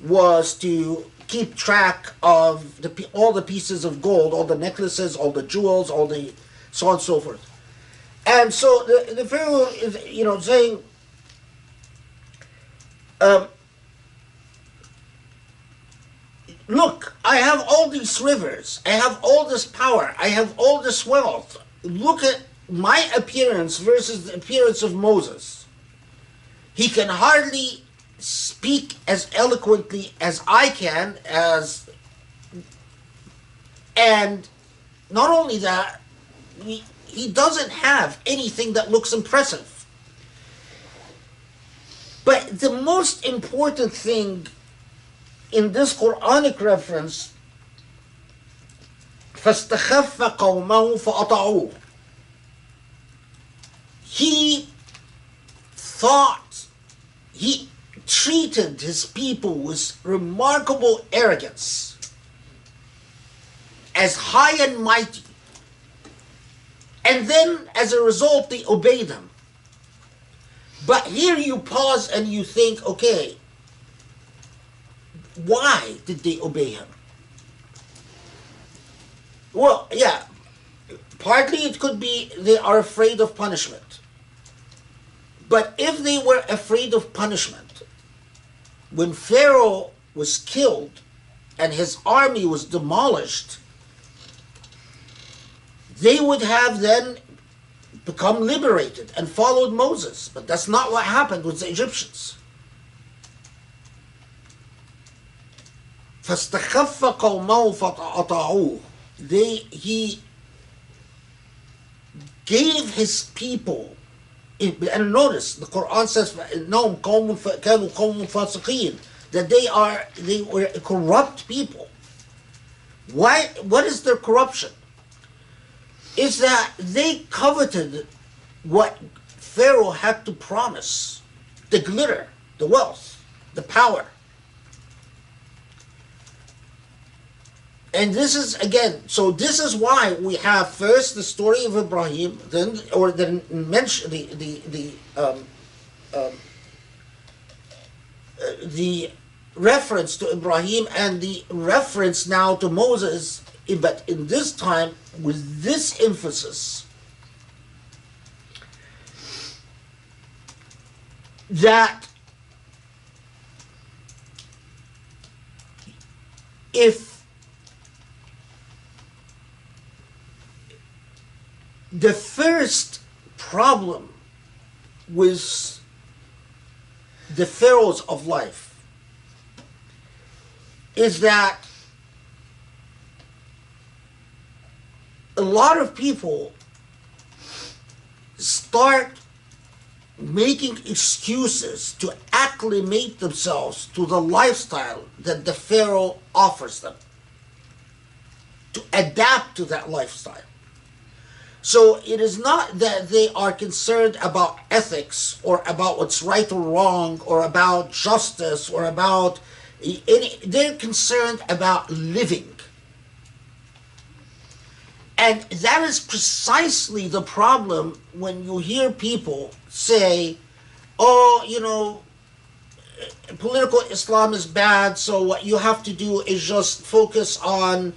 was to keep track of all the pieces of gold, all the necklaces, all the jewels, all the so on and so forth. And so the Pharaoh is, saying, look, I have all these rivers, I have all this power, I have all this wealth. Look at my appearance versus the appearance of Moses. He can hardly speak as eloquently as I can, and not only that, he doesn't have anything that looks impressive. But the most important thing in this Quranic reference, فَاسْتَخَفَّ قَوْمَهُ فَأَطَعُوهُ. He treated his people with remarkable arrogance, as high and mighty. And then, as a result, they obeyed him. But here you pause and you think, okay, why did they obey him? Well, yeah, partly it could be they are afraid of punishment. But if they were afraid of punishment, when Pharaoh was killed and his army was demolished, they would have then become liberated and followed Moses. But that's not what happened with the Egyptians. فَاسْتَخَفَّ قَوْمَهُ فَأَطَاعُوهُ. He gave his people, and notice the Quran says إِنَّهُمْ كَانُوا قَوْمٌ فَاسِقِينَ, that they were a corrupt people. Why? What is their corruption? Is that they coveted what Pharaoh had to promise: the glitter, the wealth, the power. And this is, again, so this is why we have first the story of Ibrahim, then mention the reference to Ibrahim and the reference now to Moses, but in this time with this emphasis that if the first problem with the pharaohs of life is that a lot of people start making excuses to acclimate themselves to the lifestyle that the pharaoh offers them. adapt to that lifestyle. So it is not that they are concerned about ethics or about what's right or wrong or about justice or about any, they're concerned about living. And that is precisely the problem when you hear people say, oh, you know, political Islam is bad, so what you have to do is just focus on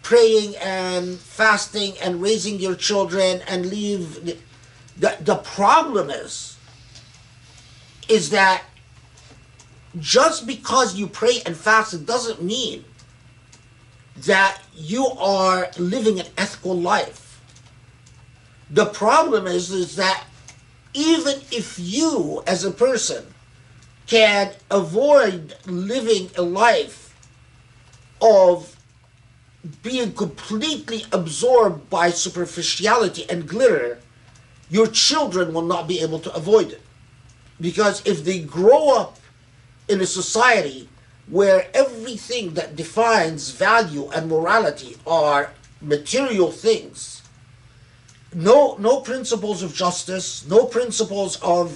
praying and fasting and raising your children and leave. The problem is that just because you pray and fast, it doesn't mean that you are living an ethical life. The problem is that even if you as a person can avoid living a life of being completely absorbed by superficiality and glitter, your children will not be able to avoid it. Because if they grow up in a society where everything that defines value and morality are material things, no principles of justice, no principles of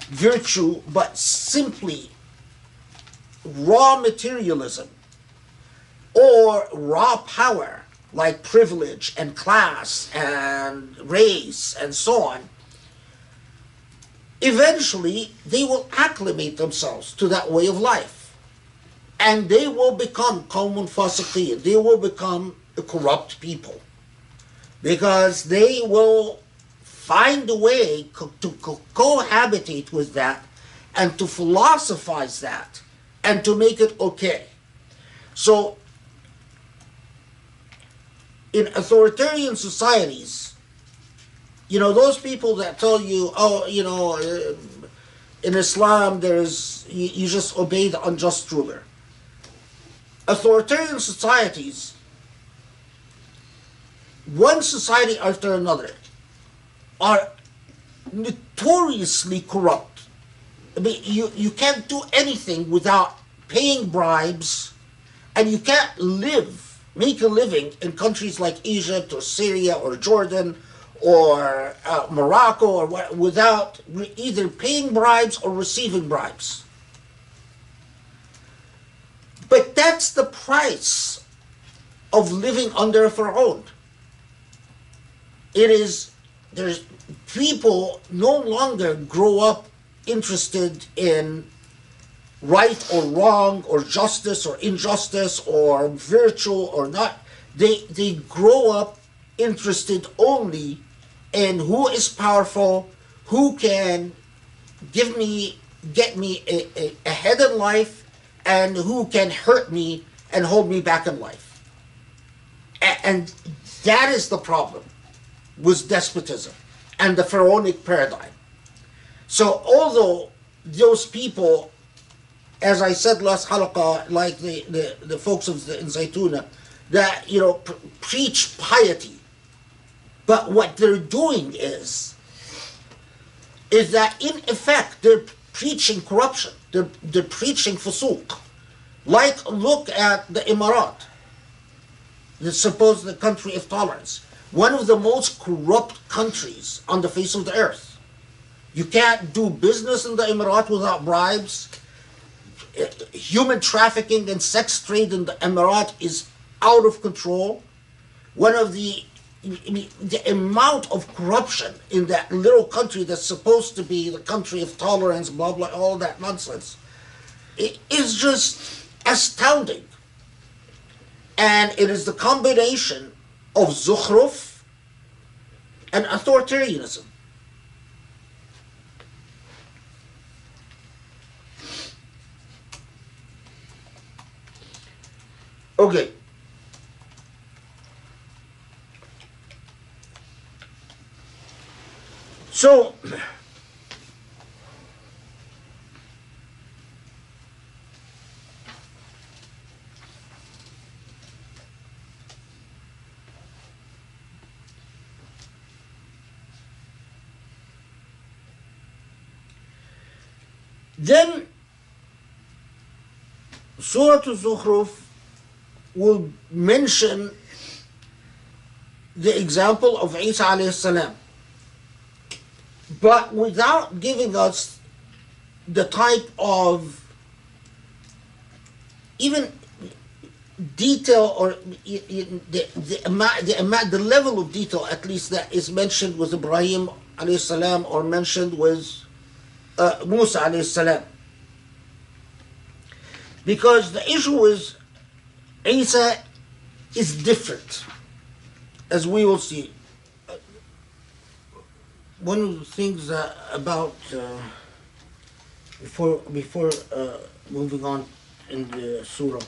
virtue, but simply raw materialism or raw power like privilege and class and race and so on, eventually they will acclimate themselves to that way of life. And they will become qawmun fasiqeen. They will become a corrupt people. Because they will find a way to cohabitate with that and to philosophize that and to make it okay. So, in authoritarian societies, you know, those people that tell you, oh, you know, in Islam there's, you just obey the unjust ruler. Authoritarian societies, one society after another, are notoriously corrupt. I mean, you can't do anything without paying bribes, and you can't make a living in countries like Egypt or Syria or Jordan or Morocco or without either paying bribes or receiving bribes. But that's the price of living under a pharaoh. There's people no longer grow up interested in right or wrong or justice or injustice or virtue or not. They grow up interested only in who is powerful, who can get me ahead in life, and who can hurt me and hold me back in life. And that is the problem with despotism and the pharaonic paradigm. So although those people, as I said last halaqah, like the folks of the Zaytuna, that, you know, preach piety, but what they're doing is that in effect they're preaching corruption. They're preaching fusuq. Like, look at the Emirat, the supposed country of tolerance. One of the most corrupt countries on the face of the earth. You can't do business in the Emirat without bribes. Human trafficking and sex trade in the Emirat is out of control. The amount of corruption in that little country that's supposed to be the country of tolerance, blah, blah, all that nonsense, it is just astounding. And it is the combination of Zukhruf and authoritarianism. Okay. So, then Surah Al-Zukhruf will mention the example of Isa alayhi salam, but without giving us the type of even detail or the level of detail at least that is mentioned with Ibrahim alayhi salam or mentioned with Musa alayhi salam. Because the issue is Isa is different, as we will see. One of the things about before moving on in the surah,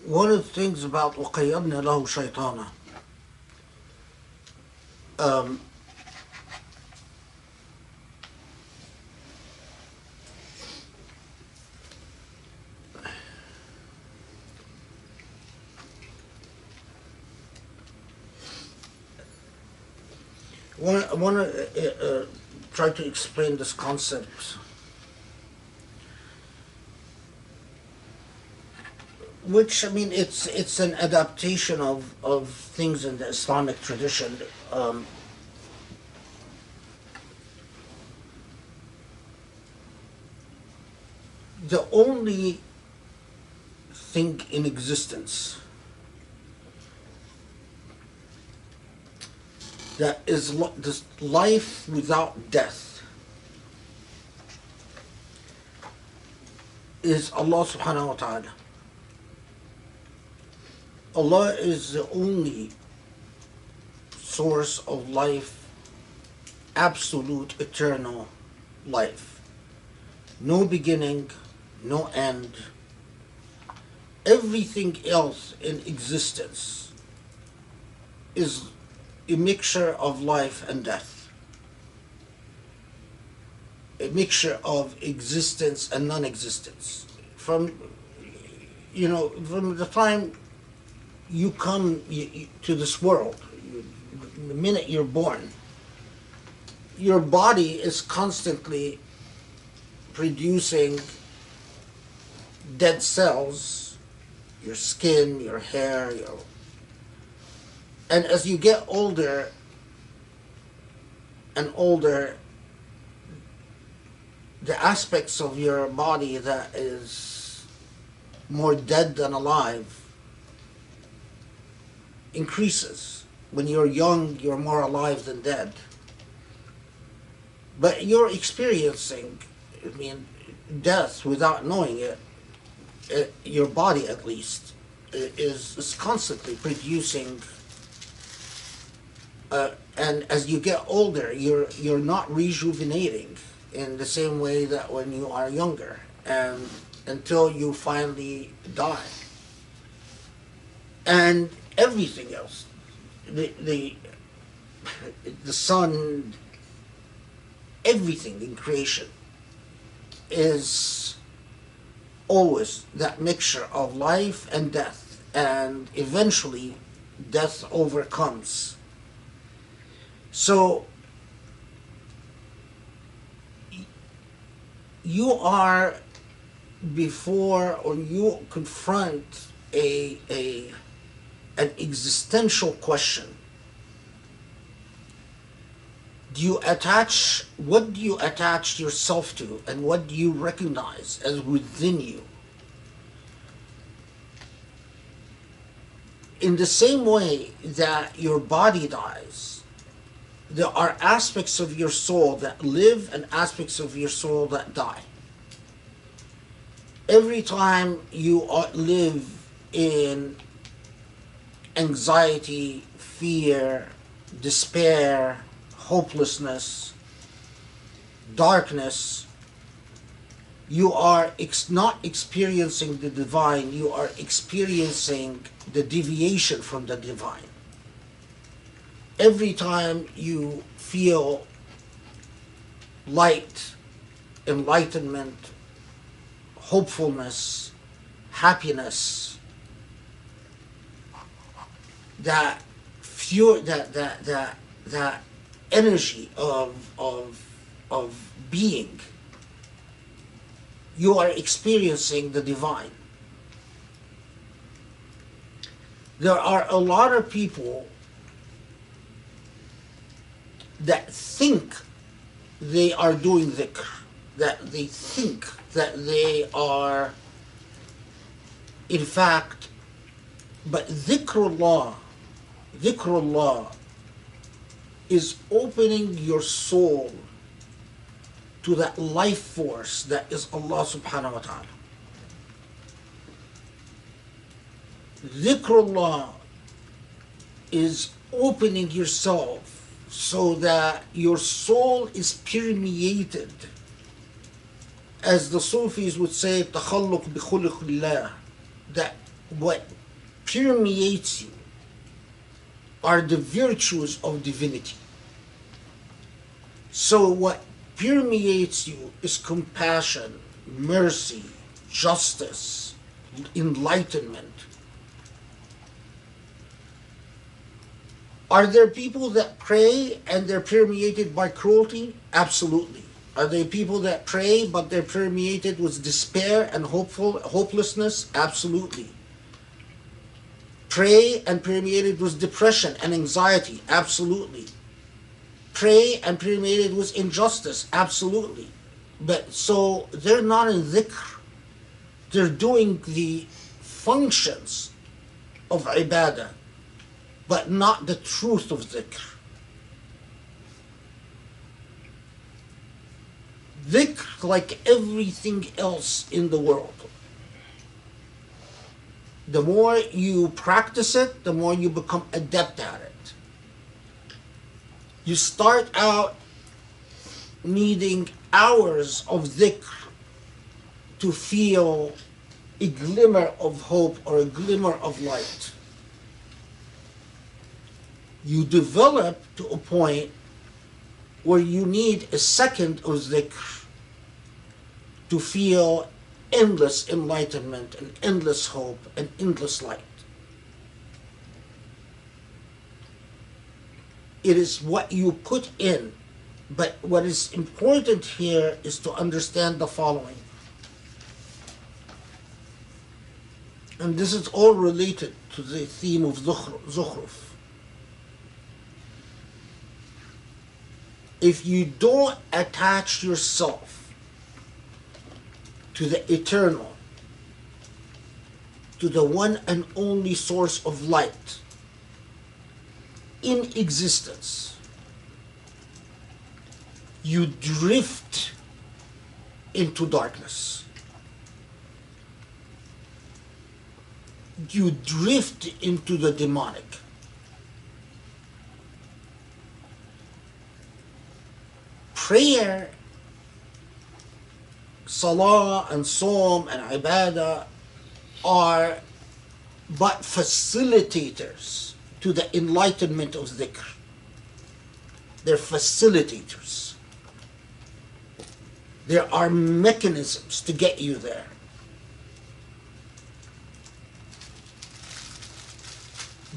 one of the things about وَقَيَّضْنَا لَهُ شَيْطَانًا, I want to try to explain this concept, which, I mean, it's an adaptation of things in the Islamic tradition. The only thing in existence that is this life without death is Allah subhanahu wa ta'ala. Allah is the only source of life, absolute eternal life. No beginning, no end. Everything else in existence is a mixture of life and death, a mixture of existence and non-existence. From the time you come to this world, the minute you're born, your body is constantly producing dead cells, your skin, your hair, and as you get older and older, the aspects of your body that is more dead than alive increases. When you're young, you're more alive than dead. But you're experiencing, death without knowing it. Your body, at least, is constantly producing. And as you get older, you're not rejuvenating in the same way that when you are younger, and until you finally die. And everything else, the sun, everything in creation is always that mixture of life and death, and eventually death overcomes. So you are before, or you confront an existential question. What do you attach yourself to, and what do you recognize as within you? In the same way that your body dies, there are aspects of your soul that live and aspects of your soul that die. Every time you live in anxiety, fear, despair, hopelessness, darkness, you are not experiencing the divine, you are experiencing the deviation from the divine. Every time you feel light, enlightenment, hopefulness, happiness, that energy of being you are experiencing the divine. There are a lot of people that think they are doing dhikr, that they think that they are, in fact, but dhikrullah is opening your soul to that life force that is Allah subhanahu wa ta'ala. Dhikrullah is opening yourself so that your soul is permeated, as the Sufis would say, takhalluq bi khuluqillah, that what permeates you are the virtues of divinity. So what permeates you is compassion, mercy, justice, enlightenment. Are there people that pray and they're permeated by cruelty? Absolutely. Are there people that pray but they're permeated with despair and hopelessness? Absolutely. Pray and permeated with depression and anxiety? Absolutely. Pray and permeated with injustice? Absolutely. But so they're not in dhikr. They're doing the functions of ibadah, but not the truth of dhikr. Dhikr, like everything else in the world, the more you practice it, the more you become adept at it. You start out needing hours of dhikr to feel a glimmer of hope or a glimmer of light. You develop to a point where you need a second of dhikr to feel endless enlightenment and endless hope and endless light. It is what you put in, but what is important here is to understand the following. And this is all related to the theme of Zukhruf. If you don't attach yourself to the eternal, to the one and only source of light in existence, you drift into darkness. You drift into the demonic. Prayer, salah and psalm and ibadah are but facilitators to the enlightenment of dhikr. They're facilitators. There are mechanisms to get you there.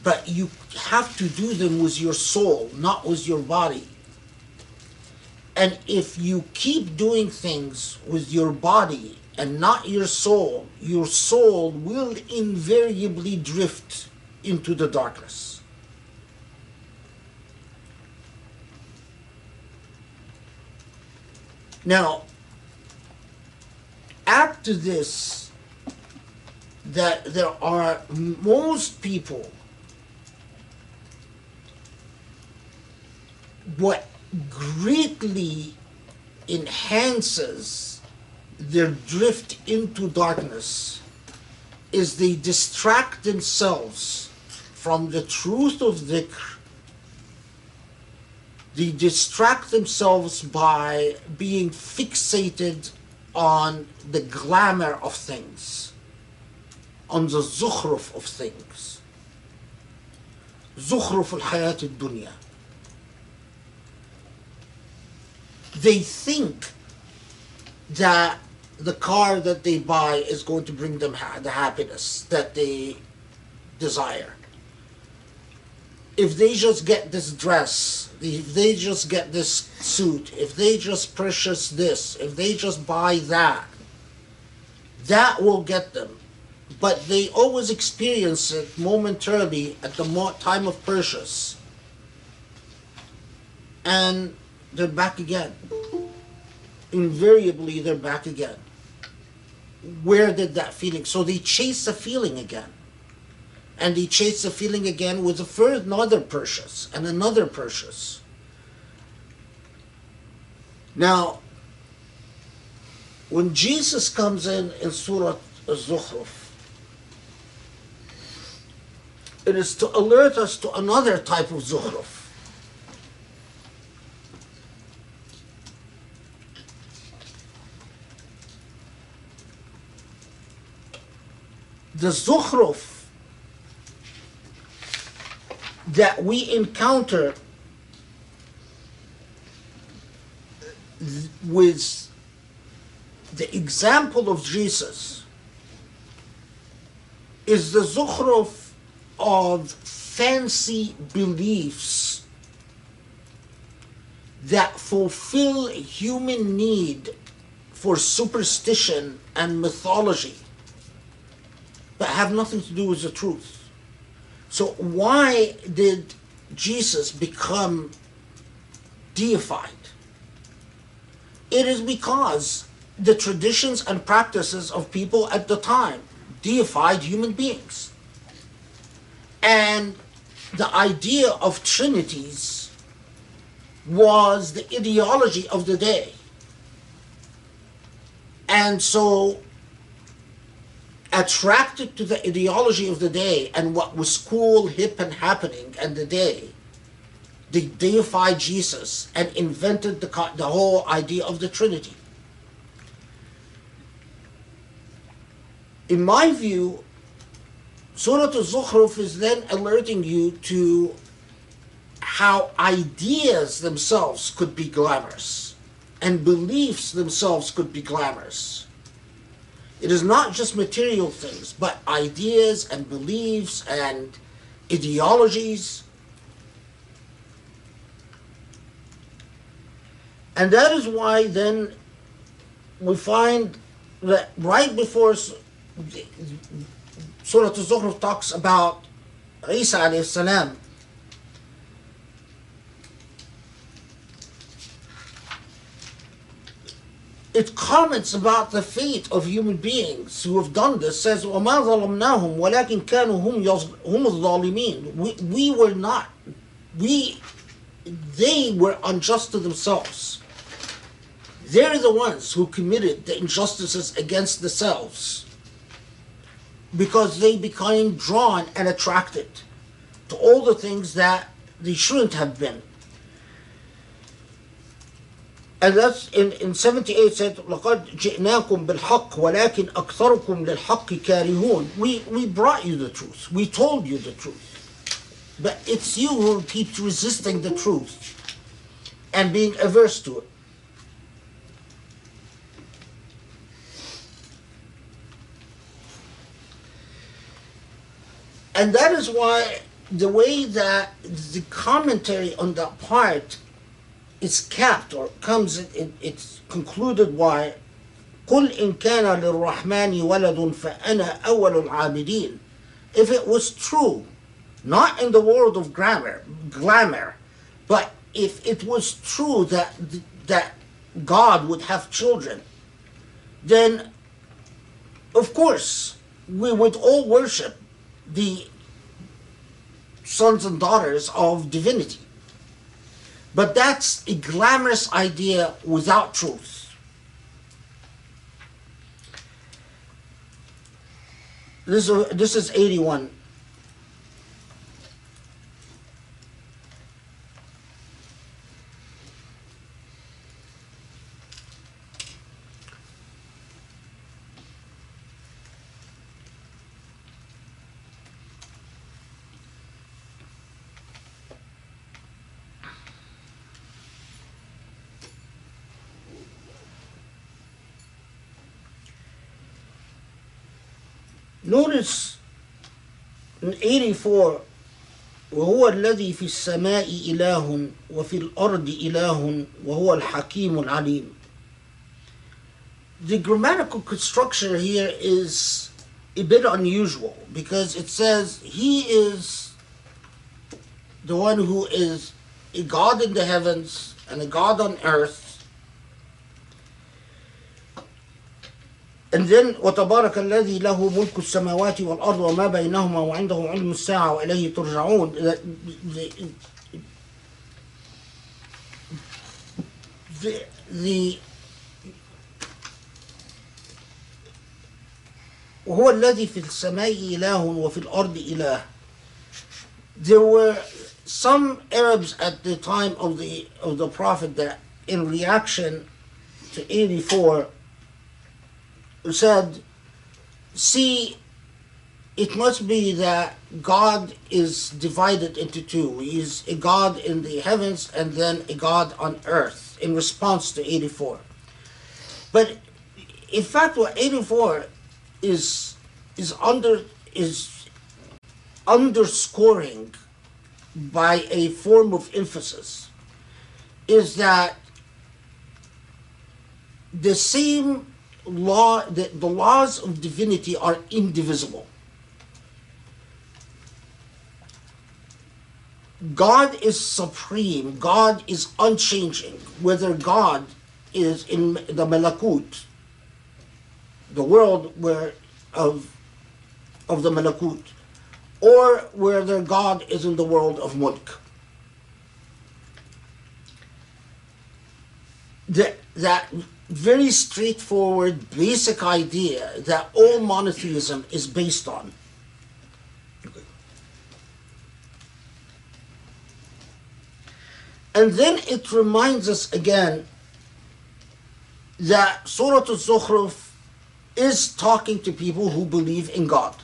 But you have to do them with your soul, not with your body. And if you keep doing things with your body and not your soul will invariably drift into the darkness. Now, add to this that there are most people, what greatly enhances their drift into darkness is they distract themselves from the truth of dhikr. They distract themselves by being fixated on the glamour of things, on the zukhruf of things. Zukhruf al-hayat al-dunya. They think that the car that they buy is going to bring them the happiness that they desire. If they just get this dress, if they just get this suit, if they just purchase this, if they just buy that, that will get them. But they always experience it momentarily at the time of purchase. And they're back again. Invariably, they're back again. Where did that feeling? So they chase the feeling again. And they chase the feeling again with another purchase and another purchase. Now, when Jesus comes in Surah Al-Zukhruf, it is to alert us to another type of Zukhruf. The Zukhruf that we encounter with the example of Jesus is the Zukhruf of fancy beliefs that fulfill human need for superstition and mythology, but have nothing to do with the truth. So why did Jesus become deified? It is because the traditions and practices of people at the time deified human beings. And the idea of trinities was the ideology of the day. And so, attracted to the ideology of the day and what was cool, hip, and happening in the day, they deified Jesus and invented the whole idea of the Trinity. In my view, Surah Al-Zukhruf is then alerting you to how ideas themselves could be glamorous and beliefs themselves could be glamorous. It is not just material things, but ideas and beliefs and ideologies. And that is why then we find that right before Surah Al-Zukhruf talks about Isa alayhi salam, it comments about the fate of human beings who have done this. Says, وَمَا ظَلَمْنَاهُمْ وَلَكِنْ كَانُوا هُمُ الظَّالِمِينَ. We were not. They were unjust to themselves. They're the ones who committed the injustices against themselves, because they became drawn and attracted to all the things that they shouldn't have been. And that's in 78 said, لَقَدْ جِئْنَاكُمْ بِالْحَقِّ وَلَكِنْ أَكْثَرُكُمْ لِلْحَقِّ كَارِهُونَ. We brought you the truth. We told you the truth. But it's you who keeps resisting the truth and being averse to it. And that is why the way that the commentary on that part is capped or comes, it's concluded why قُلْ إِنْ كَانَ لِلرَّحْمَنِ وَلَدٌ فَأَنَا أَوَّلُ الْعَابِدِينَ. If it was true, not in the world of glamour, but if it was true that God would have children, then of course we would all worship the sons and daughters of divinity. But that's a glamorous idea without truth. This is 81. Notice in 84, وهو الذي في السماء إله وفي الأرض إله وهو الحكيم العليم. the grammatical construction here is a bit unusual because it says he is the one who is a God in the heavens and a God on earth. And then وَتَبَارَكَ الَّذِي لَهُ مُلْكُ السَّمَاوَاتِ وَالْأَرْضِ وَمَا بَيْنَهُمَا وَعِنْدَهُ عِلْمُ السَّاعَةِ وَإِلَيْهِ تُرْجَعُونَ. وهو الذي في السماء إله وفي الأرض إله. There were some Arabs at the time of the Prophet that, in reaction to 84, said, see, it must be that God is divided into two. He is a God in the heavens and then a God on earth, in response to 84. But in fact, what 84 is underscoring by a form of emphasis is that the same law, the laws of divinity are indivisible. God is supreme. God is unchanging. Whether God is in the Malakut, the world of the Malakut, or whether God is in the world of Mulk. That very straightforward, basic idea that all monotheism is based on. And then it reminds us again that Surah Al-Zukhruf is talking to people who believe in God.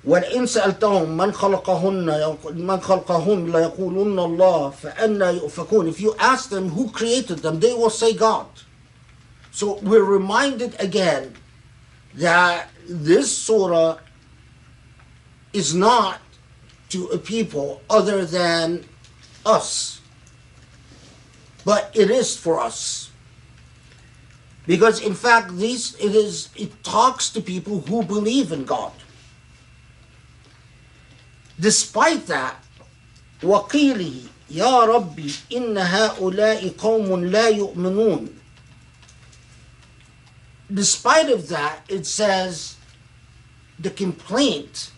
وَلَئِنْ سَأَلْتَهُمْ مَنْ خَلَقَهُمْ لَيَقُولُنَّ اللَّهُ فَأَنَّى يُؤْفَكُونَ. If you ask them who created them, they will say God. So we're reminded again that this surah is not to a people other than us, but it is for us. Because in fact, it talks to people who believe in God. Despite that, وَقِيلِهِ يَا رَبِّ إِنَّ هَؤُلَاءِ قَوْمٌ لَا يُؤْمِنُونَ. Despite of that, it says the complaint,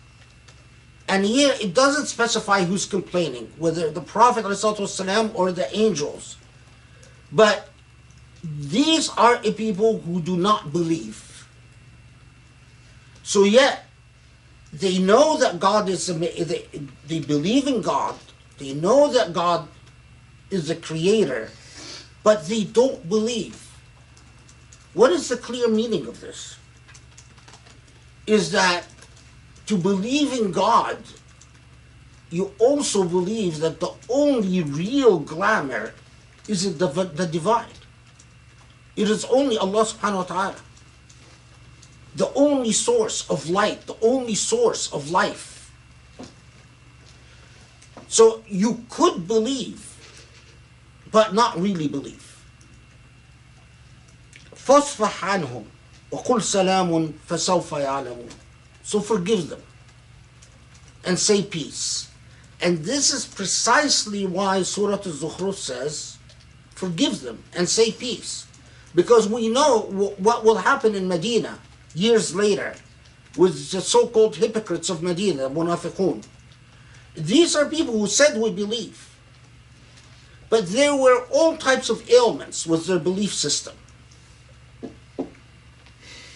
and here it doesn't specify who's complaining, whether the Prophet ﷺ or the angels. But these are a people who do not believe. So yet, they know that God is, they believe in God, they know that God is the creator, but they don't believe. What is the clear meaning of this? Is that to believe in God, you also believe that the only real glamour is the divine. It is only Allah subhanahu wa ta'ala, the only source of light, the only source of life. So you could believe, but not really believe. فَاصْفَحْ عَنْهُمْ وَقُلْ سَلَامٌ فَسَوْفَ يَعْلَمُونَ. So forgive them and say peace. And this is precisely why Surah Al-Zukhruf says, forgive them and say peace. Because we know what will happen in Medina years later with the so-called hypocrites of Medina, munafiqun. These are people who said we believe, but there were all types of ailments with their belief system.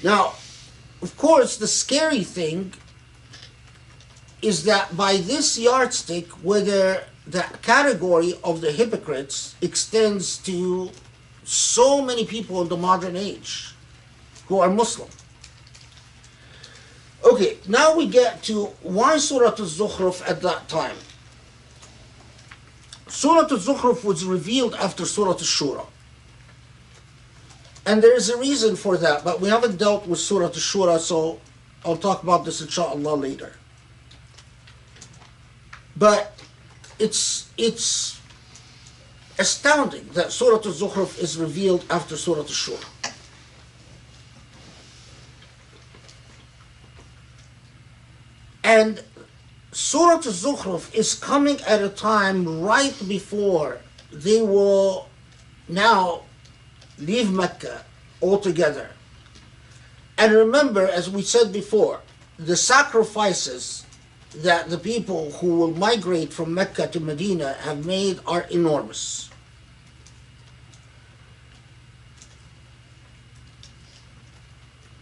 Now, of course, the scary thing is that by this yardstick, whether the category of the hypocrites extends to so many people in the modern age who are Muslim. Okay, now we get to why Surah Al-Zukhruf at that time. Surah Al-Zukhruf was revealed after Surah Al-Shura. And there is a reason for that, but we haven't dealt with Surah Al-Shura, so I'll talk about this inshallah later. But it's astounding that Surah Al-Zukhruf is revealed after Surah Al-Shura. And Surah Al-Zukhruf is coming at a time right before they will now leave Mecca altogether. And remember, as we said before, the sacrifices that the people who will migrate from Mecca to Medina have made are enormous.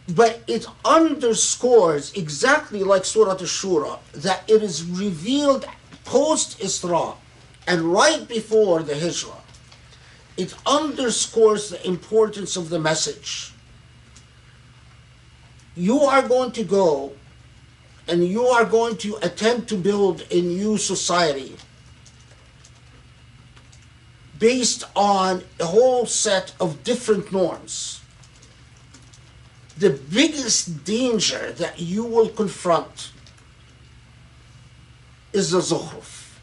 But it underscores, exactly like Surah Al-Shura, that it is revealed post-Isra and right before the Hijrah. It underscores the importance of the message. You are going to go and you are going to attempt to build a new society based on a whole set of different norms. The biggest danger that you will confront is the Zukhruf.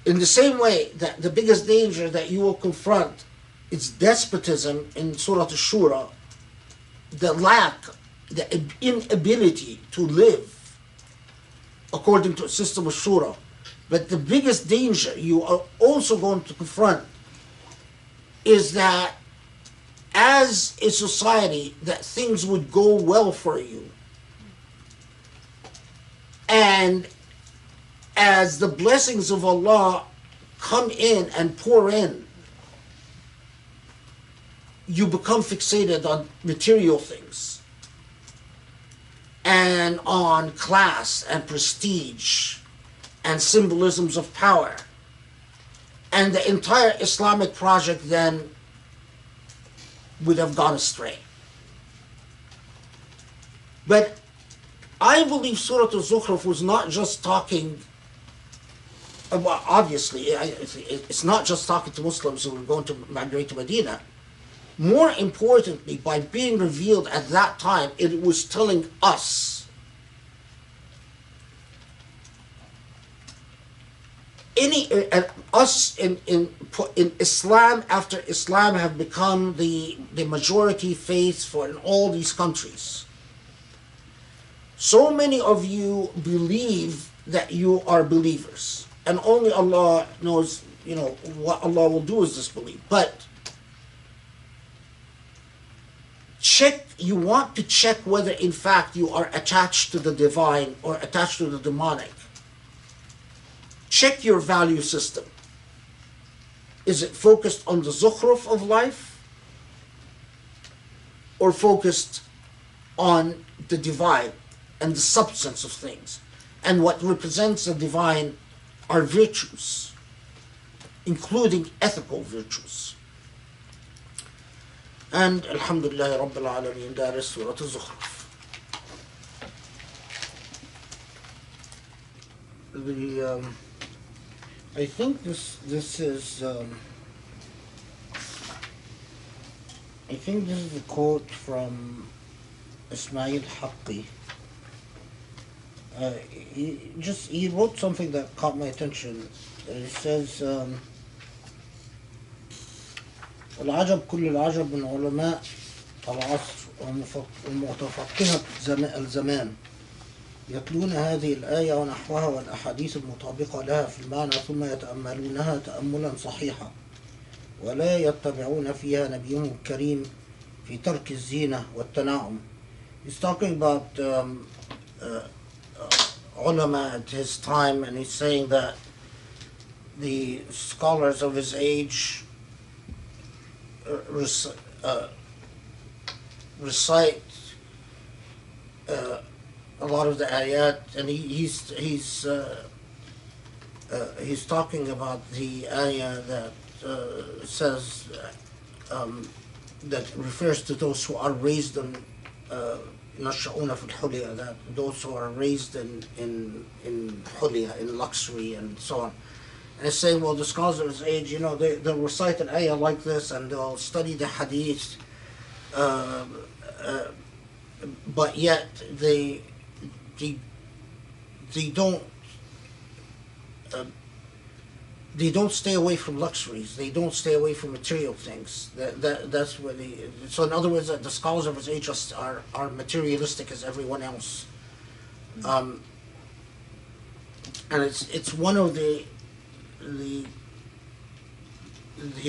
In the same way that the biggest danger that you will confront is despotism in Surah Al-Shura, the lack, the inability to live according to a system of Shura. But the biggest danger you are also going to confront is that as a society that things would go well for you, and as the blessings of Allah come in and pour in, you become fixated on material things and on class and prestige and symbolisms of power. And the entire Islamic project then would have gone astray. But I believe Surah Al-Zukhruf was not just talking, well, obviously, it's not just talking to Muslims who are going to migrate to Medina. More importantly, by being revealed at that time, it was telling us, us in Islam, after Islam have become the majority faith for in all these countries. So many of you believe that you are believers, and only Allah knows, what Allah will do is disbelieve. But you want to check whether in fact you are attached to the divine or attached to the demonic. Check your value system. Is it focused on the zukhruf of life, or focused on the divine and the substance of things? And what represents the divine are virtues, including ethical virtues. And Alhamdulillah Rabbil Alameen, that is Surah Al-Zukhruf. I think this is a quote from Ismail Haqqi. He wrote something that caught my attention. He says, العجب كل العجب من علماء العصر ومتفقهة الزمان يتلون هذه الآية ونحوها والأحاديث المطابقة لها في المعنى ثم يتأملونها تأملا صحيحا ولا يتبعون فيها نبيهم الكريم في ترك الزينة والتنعم. He's talking about ulama at his time, and he's saying that the scholars of his age recite a lot of the ayat, and he's talking about the ayah that says that refers to those who are raised in نشأون في الحلية, that those who are raised in حلية, in luxury and so on. And it's saying, well, the scholars of his age, they'll recite an ayah like this and they'll study the hadith, but yet they don't they don't stay away from luxuries. They don't stay away from material things. That's what they. So in other words, the scholars of his age are materialistic as everyone else, and it's one of the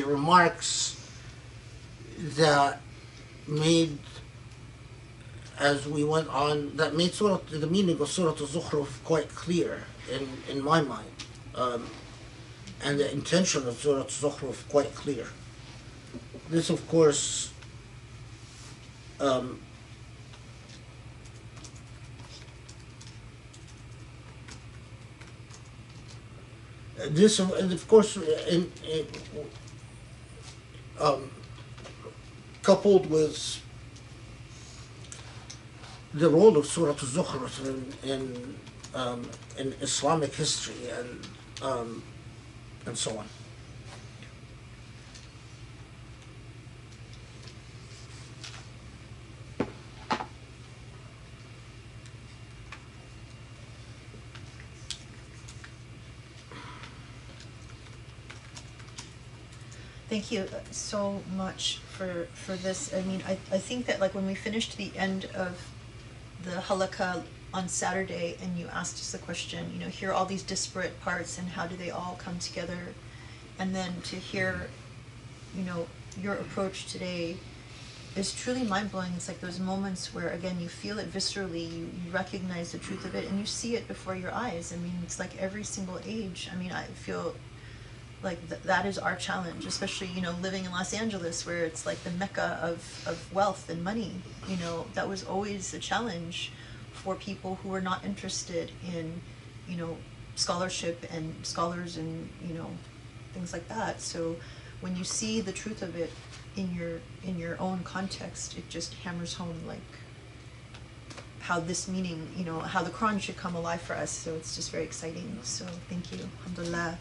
remarks that made, as we went on, that made the meaning of Surah Al-Zukhruf quite clear in my mind. And the intention of Surah Zukhruf quite clear. This, of course, coupled with the role of Surah Al-Zukhruf in Islamic history and so on. Thank you so much for this. I mean, I think that like when we finished the end of the halakha on Saturday and you asked us the question, you know, here are all these disparate parts and how do they all come together? And then to hear, you know, your approach today is truly mind-blowing. It's like those moments where, again, you feel it viscerally, you recognize the truth of it, and you see it before your eyes. I mean, it's like every single age. I mean, I feel like that is our challenge, especially, you know, living in Los Angeles where it's like the mecca of wealth and money. You know, that was always a challenge for people who were not interested in, you know, scholarship and scholars and, you know, things like that. So when you see the truth of it in your own context, it just hammers home like how this meaning, you know, how the Quran should come alive for us. So it's just very exciting. So thank you. Alhamdulillah.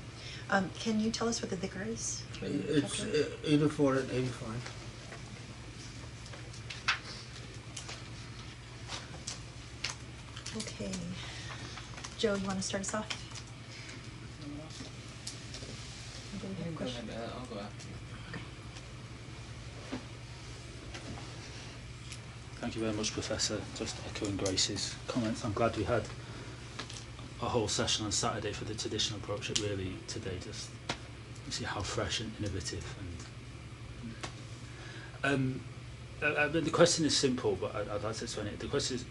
Can you tell us what the dhikr is? It's 84 and 85. Okay. Joe, you want to start us off? I'll go after you. Thank you very much, Professor. Just echoing Grace's comments. I'm glad we had a whole session on Saturday for the traditional approach. It really today just you see how fresh and innovative. And the question is simple, but I'd like to explain it. The question is,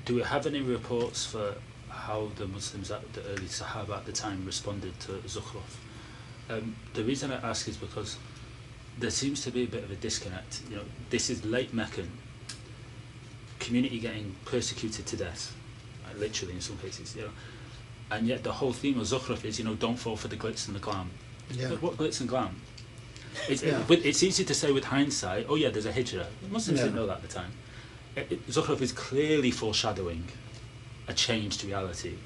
do we have any reports for how the Muslims at the early Sahaba at the time responded to Zukhruf? The reason I ask is because there seems to be a bit of a disconnect. You know, this is late Meccan community getting persecuted to death, literally in some cases, you know, and yet the whole theme of Zukhruf is, you know, don't fall for the glitz and the glam. Yeah. But what glitz and glam? Yeah. It's easy to say with hindsight, oh yeah, there's a hijrah. Muslims didn't know that at the time. Zukhruf is clearly foreshadowing a changed reality.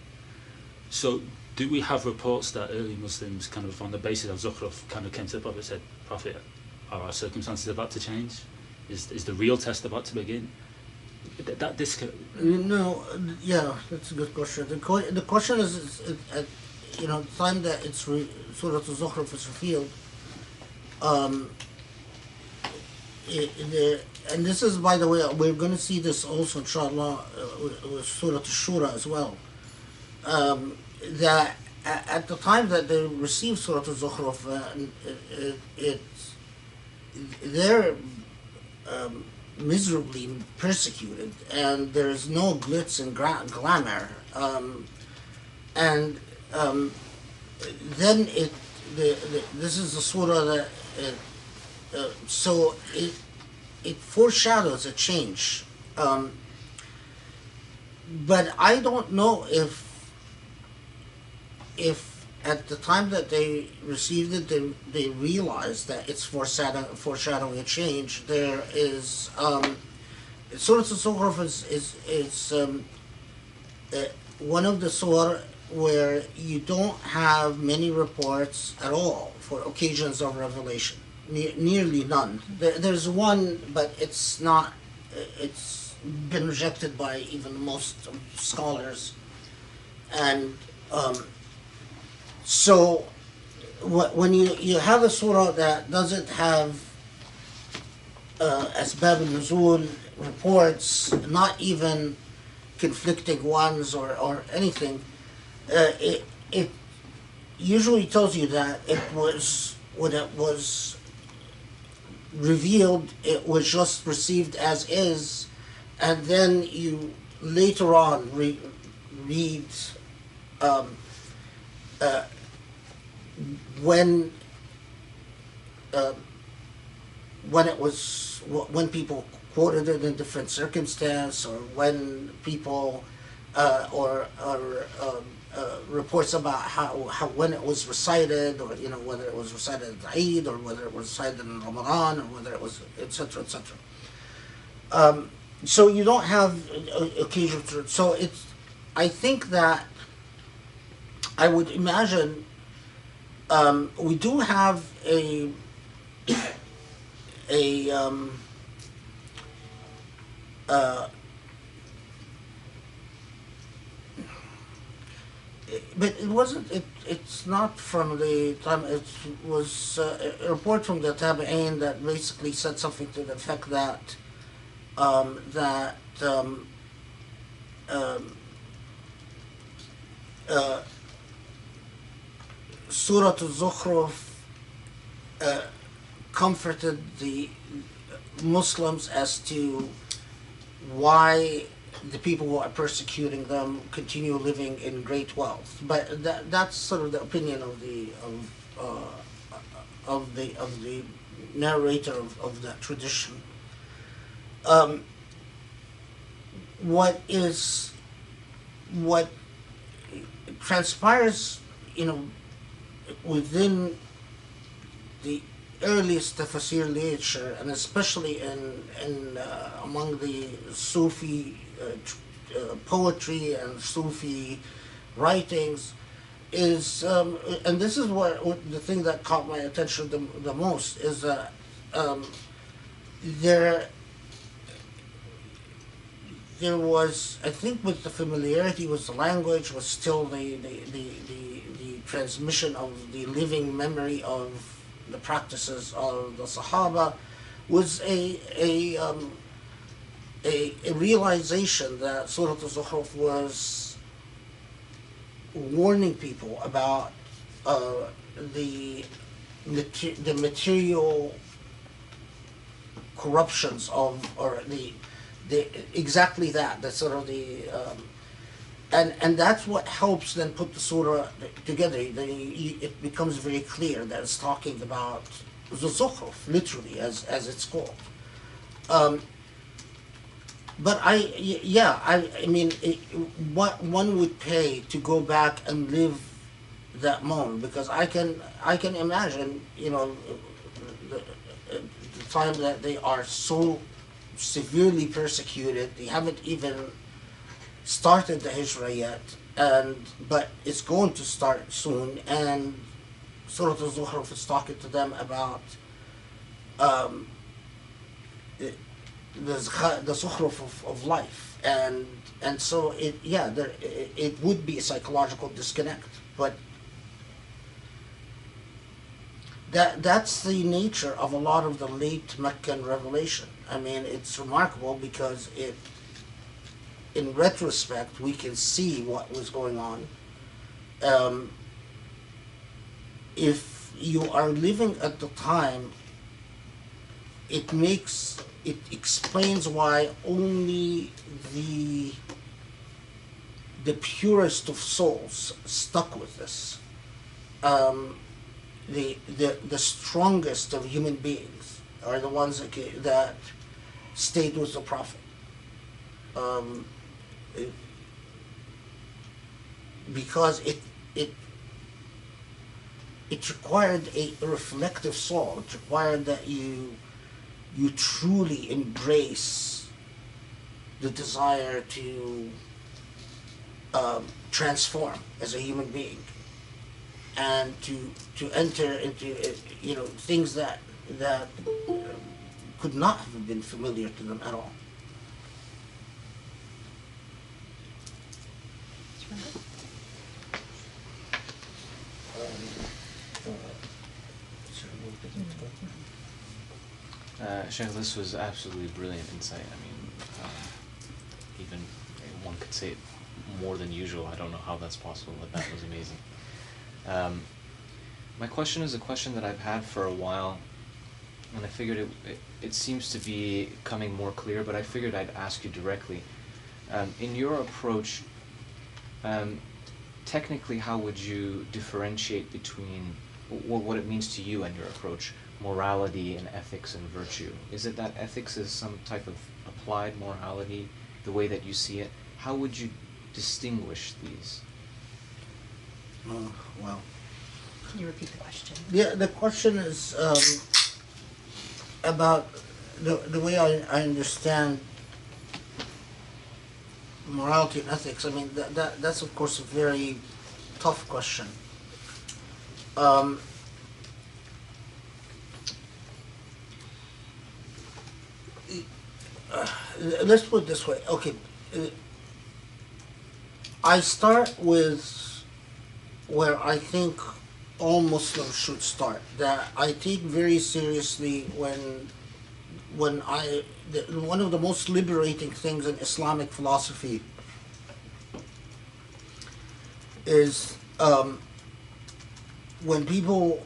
So do we have reports that early Muslims kind of on the basis of Zukhruf kind of came to the Prophet and said, Prophet, are our circumstances about to change? Is the real test about to begin? No, yeah, that's a good question. The question is at, you know, the time that Surah Al-Zukhruf is revealed, and this is, by the way, we're going to see this also, inshallah, with Surah Al-Shura as well, that at the time that they received Surah Al-Zukhruf, they're miserably persecuted, and there's no glitz and glamour, and then this is the surah that so it foreshadows a change, but I don't know if at the time that they received it, they realized that it's foreshadowing a change. There is Surah Al-Zukhruf is one of the surah where you don't have many reports at all for occasions of revelation. Nearly none. There's one, but it's not. It's been rejected by even most scholars, and. So when you have a surah that doesn't have asbab al-nuzul reports, not even conflicting ones or anything, it usually tells you that it was, when it was revealed, it was just received as is, and then you later on read um, uh, when uh, when it was, when people quoted it in different circumstance, or when people reports about how when it was recited, or whether it was recited at Eid, or whether it was recited in Ramadan, or whether it was, etc., etc. So you don't have occasion to. So it's. I think that I would imagine we do have a but it wasn't. It's not from the time. It was a report from the Tabi'in that basically said something to the effect that that Surah Al-Zukhruf comforted the Muslims as to why the people who are persecuting them continue living in great wealth. But that's sort of the opinion of the narrator of that tradition. What transpires, within the earliest tafsir literature, and especially in among the Sufi poetry and Sufi writings, is and this is what the thing that caught my attention the most is that there was, I think, with the familiarity with the language, was still the transmission of the living memory of the practices of the Sahaba, was a realization that Surah Al-Zukhruf was warning people about the material corruptions of, or the exactly that, the sort of the and that's what helps then put the surah together. Then it becomes very clear that it's talking about the Zukhruf, literally, as it's called. But I mean, what one would pay to go back and live that moment, because I can imagine, the time that they are so severely persecuted. They haven't even started the hijrah yet, but it's going to start soon. And Surah Al-Zukhruf is talking to them about the Zukhruf of life, and so it would be a psychological disconnect, but that's the nature of a lot of the late Meccan revelation. I mean, it's remarkable because in retrospect, we can see what was going on. If you are living at the time, it explains why only the purest of souls stuck with this. The strongest of human beings are the ones that stayed with the Prophet. Because it required a reflective soul. It required that you truly embrace the desire to transform as a human being, and to enter into things that could not have been familiar to them at all. Sheikh, this was absolutely brilliant insight. I mean, even one could say it more than usual. I don't know how that's possible, but that was amazing. My question is a question that I've had for a while, and I figured it seems to be coming more clear, but I figured I'd ask you directly. In your approach, technically, how would you differentiate between what it means to you and your approach, morality and ethics and virtue? Is it that ethics is some type of applied morality, the way that you see it? How would you distinguish these? Well, Can you repeat the question? yeah, the question is about the way I understand morality and ethics. I mean, that's of course a very tough question. Let's put it this way. Okay, I start with where I think all Muslims should start. That I take very seriously when one of the most liberating things in Islamic philosophy is when people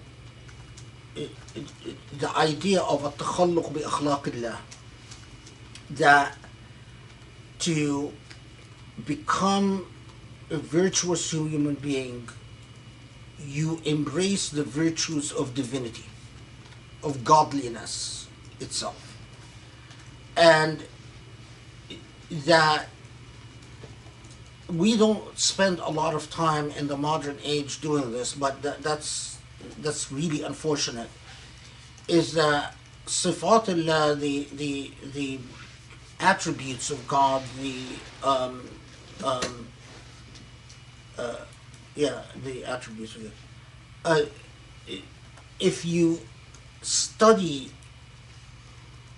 the idea of التخلق بأخلاق الله, that to become a virtuous human being, you embrace the virtues of divinity, of godliness itself, and that we don't spend a lot of time in the modern age doing this, but that's really unfortunate, is that صفات Allah, the attributes of God, the attributes of God. If you study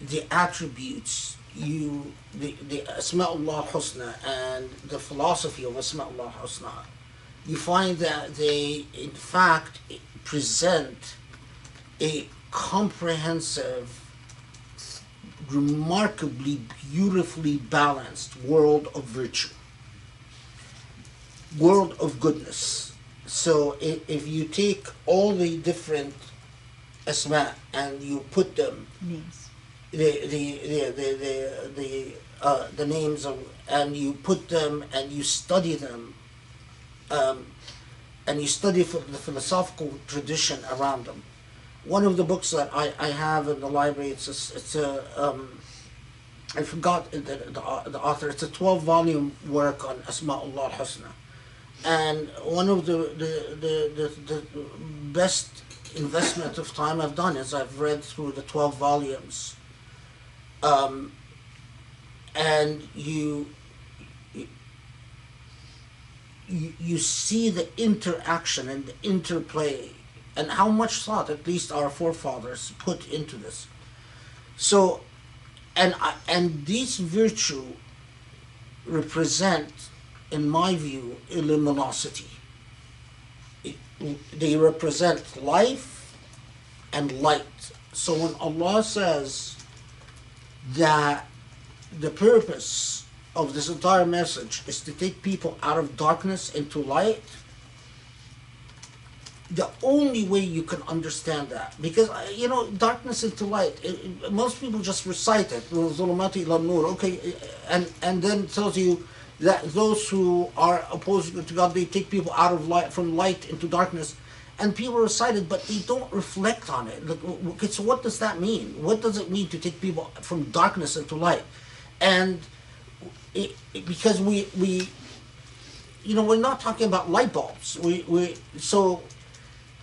the attributes, the Asma'ullah Husna and the philosophy of Asma'ullah Husna, you find that they in fact present a comprehensive, remarkably beautifully balanced world of virtue, world of goodness. So if you take all the different asma and you put them Names. the names of, and you put them and you study them, and you study the philosophical tradition around them. One of the books that I have in the library, it's a I forgot the author. It's a 12-volume work on Asma'ullah Husna, and one of the best investment of time I've done is I've read through the 12 volumes, and you see the interaction and the interplay, and how much thought at least our forefathers put into this. So, and these virtue represent, in my view, luminosity. They represent life and light. So when Allah says that the purpose of this entire message is to take people out of darkness into light, the only way you can understand that, because darkness into light, most people just recite it, ظُلُمَاتِ إِلَى النُّورِ, okay, and then it tells you that those who are opposing to God, they take people out of light, from light into darkness, and people recite it, but they don't reflect on it. Okay, so what does that mean? What does it mean to take people from darkness into light? And because we're not talking about light bulbs.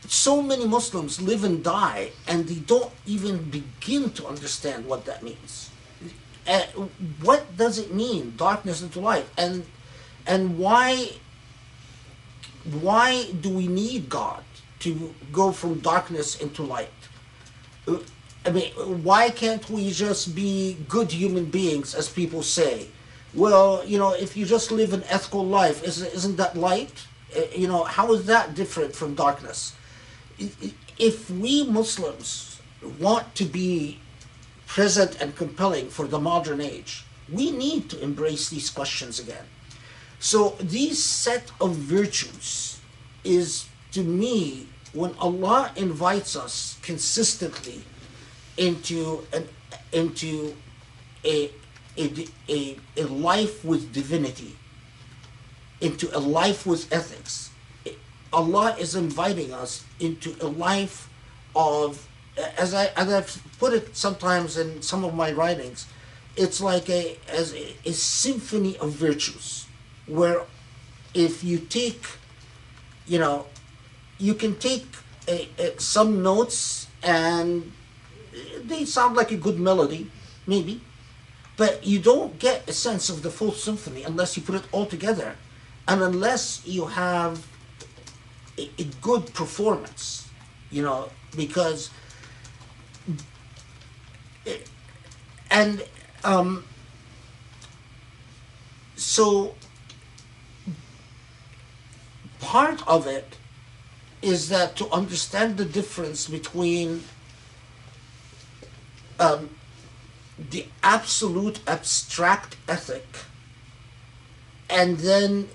So many Muslims live and die, and they don't even begin to understand what that means. What does it mean, darkness into light, and why do we need God to go from darkness into light? I mean, why can't we just be good human beings, as people say? Well, if you just live an ethical life, isn't that light? How is that different from darkness? If we Muslims want to be present and compelling for the modern age, we need to embrace these questions again. So these set of virtues is, to me, when Allah invites us consistently into a life with divinity, into a life with ethics. Allah is inviting us into a life of, as I've put it sometimes in some of my writings, it's like a symphony of virtues, where if you take, you can take some notes and they sound like a good melody, maybe, but you don't get a sense of the full symphony unless you put it all together, and unless you have a good performance, because so part of it is that to understand the difference between the absolute abstract ethic and then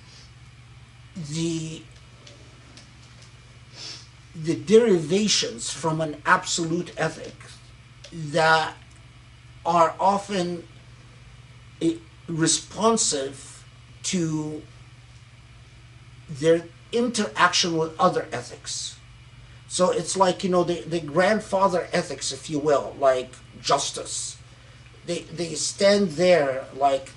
the derivations from an absolute ethic that are often responsive to their interaction with other ethics. So it's like, the grandfather ethics, if you will, like justice. They stand there like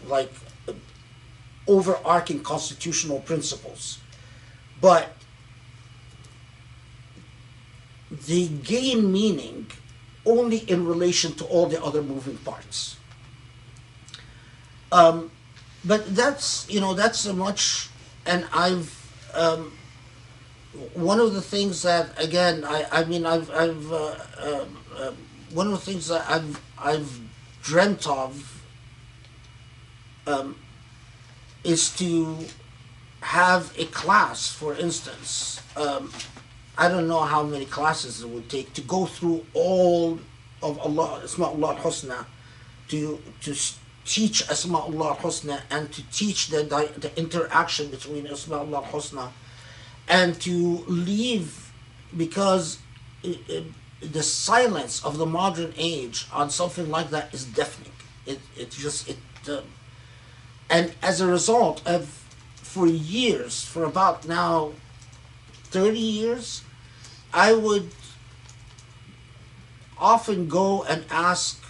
overarching constitutional principles. But they gain meaning only in relation to all the other moving parts. But that's a much, and I've, one of the things that, again, one of the things that I've dreamt of is to have a class, for instance. I don't know how many classes it would take to go through all of Asma'ullah al-Husna, to teach Asma'ullah al-Husna and to teach the interaction between Asma'ullah al-Husna, and to leave, because the silence of the modern age on something like that is deafening. And as a result, for years, for about now 30 years, I would often go and ask,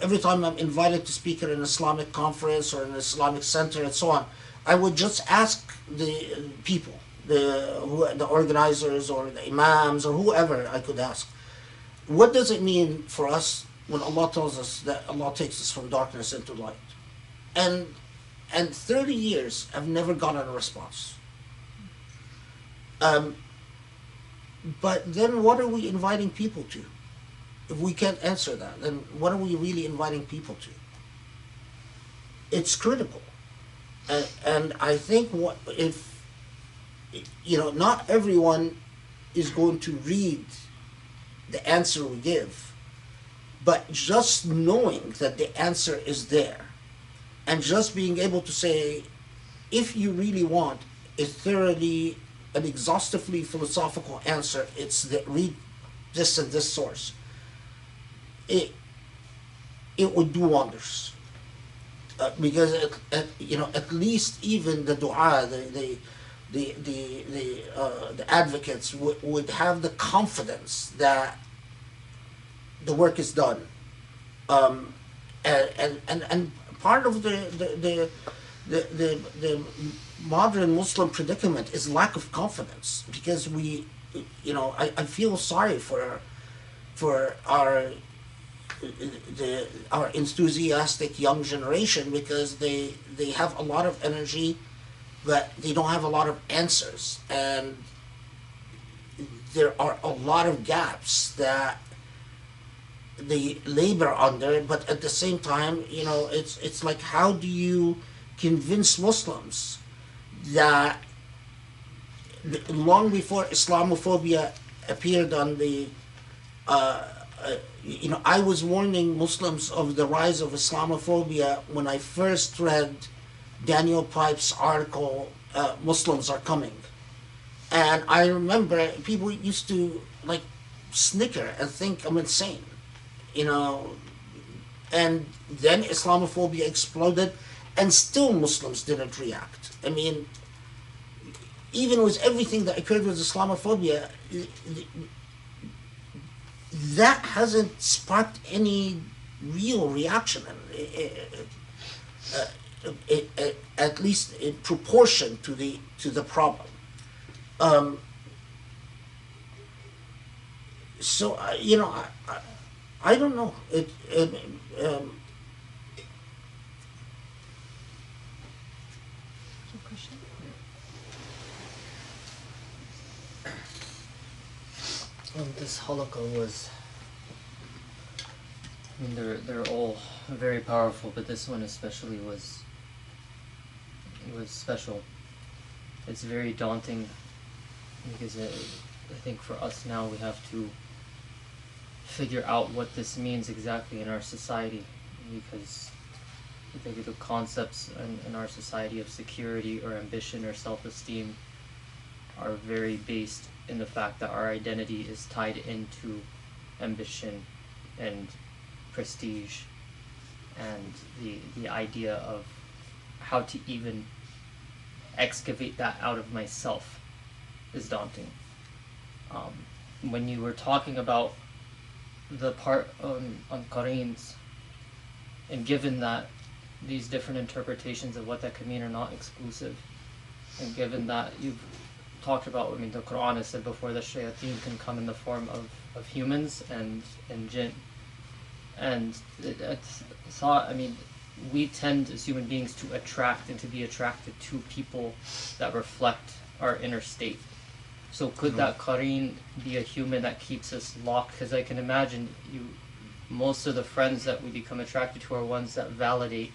every time I'm invited to speak at an Islamic conference or an Islamic center and so on, I would just ask the people, the organizers or the imams or whoever I could ask, what does it mean for us when Allah tells us that Allah takes us from darkness into light? And 30 years, I've never gotten a response. But then what are we inviting people to? If we can't answer that, then what are we really inviting people to? It's critical. And I think not everyone is going to read the answer we give, but just knowing that the answer is there, and just being able to say, if you really want a thoroughly and exhaustively philosophical answer, it's that read this and this source. It would do wonders, because at least even the du'a, the advocates would have the confidence that the work is done, and part of the modern Muslim predicament is lack of confidence, because I feel sorry for our enthusiastic young generation, because they have a lot of energy, but they don't have a lot of answers, and there are a lot of gaps that they labor under. But at the same time, it's like, how do you convince Muslims that long before Islamophobia appeared on the I was warning Muslims of the rise of Islamophobia when I first read Daniel Pipe's article, Muslims Are Coming. And I remember people used to like snicker and think I'm insane, you know. And then Islamophobia exploded, and still Muslims didn't react. I mean, even with everything that occurred with Islamophobia, that hasn't sparked any real reaction, at least in proportion to the problem. So I don't know. Question? This holocaust was, I mean, they're all very powerful, but this one especially was special. It's very daunting because I think for us now we have to figure out what this means exactly in our society, because I think the concepts in our society of security or ambition or self-esteem are very based in the fact that our identity is tied into ambition and prestige, and the idea of how to even excavate that out of myself is daunting. When you were talking about the part on Qareens, and given that these different interpretations of what that could mean are not exclusive, and given that you've talked about, I mean, the Quran has said before that shayateen can come in the form of humans and jinn, and I mean, we tend as human beings to attract and to be attracted to people that reflect our inner state. So could that Qareen be a human that keeps us locked? Because I can imagine most of the friends that we become attracted to are ones that validate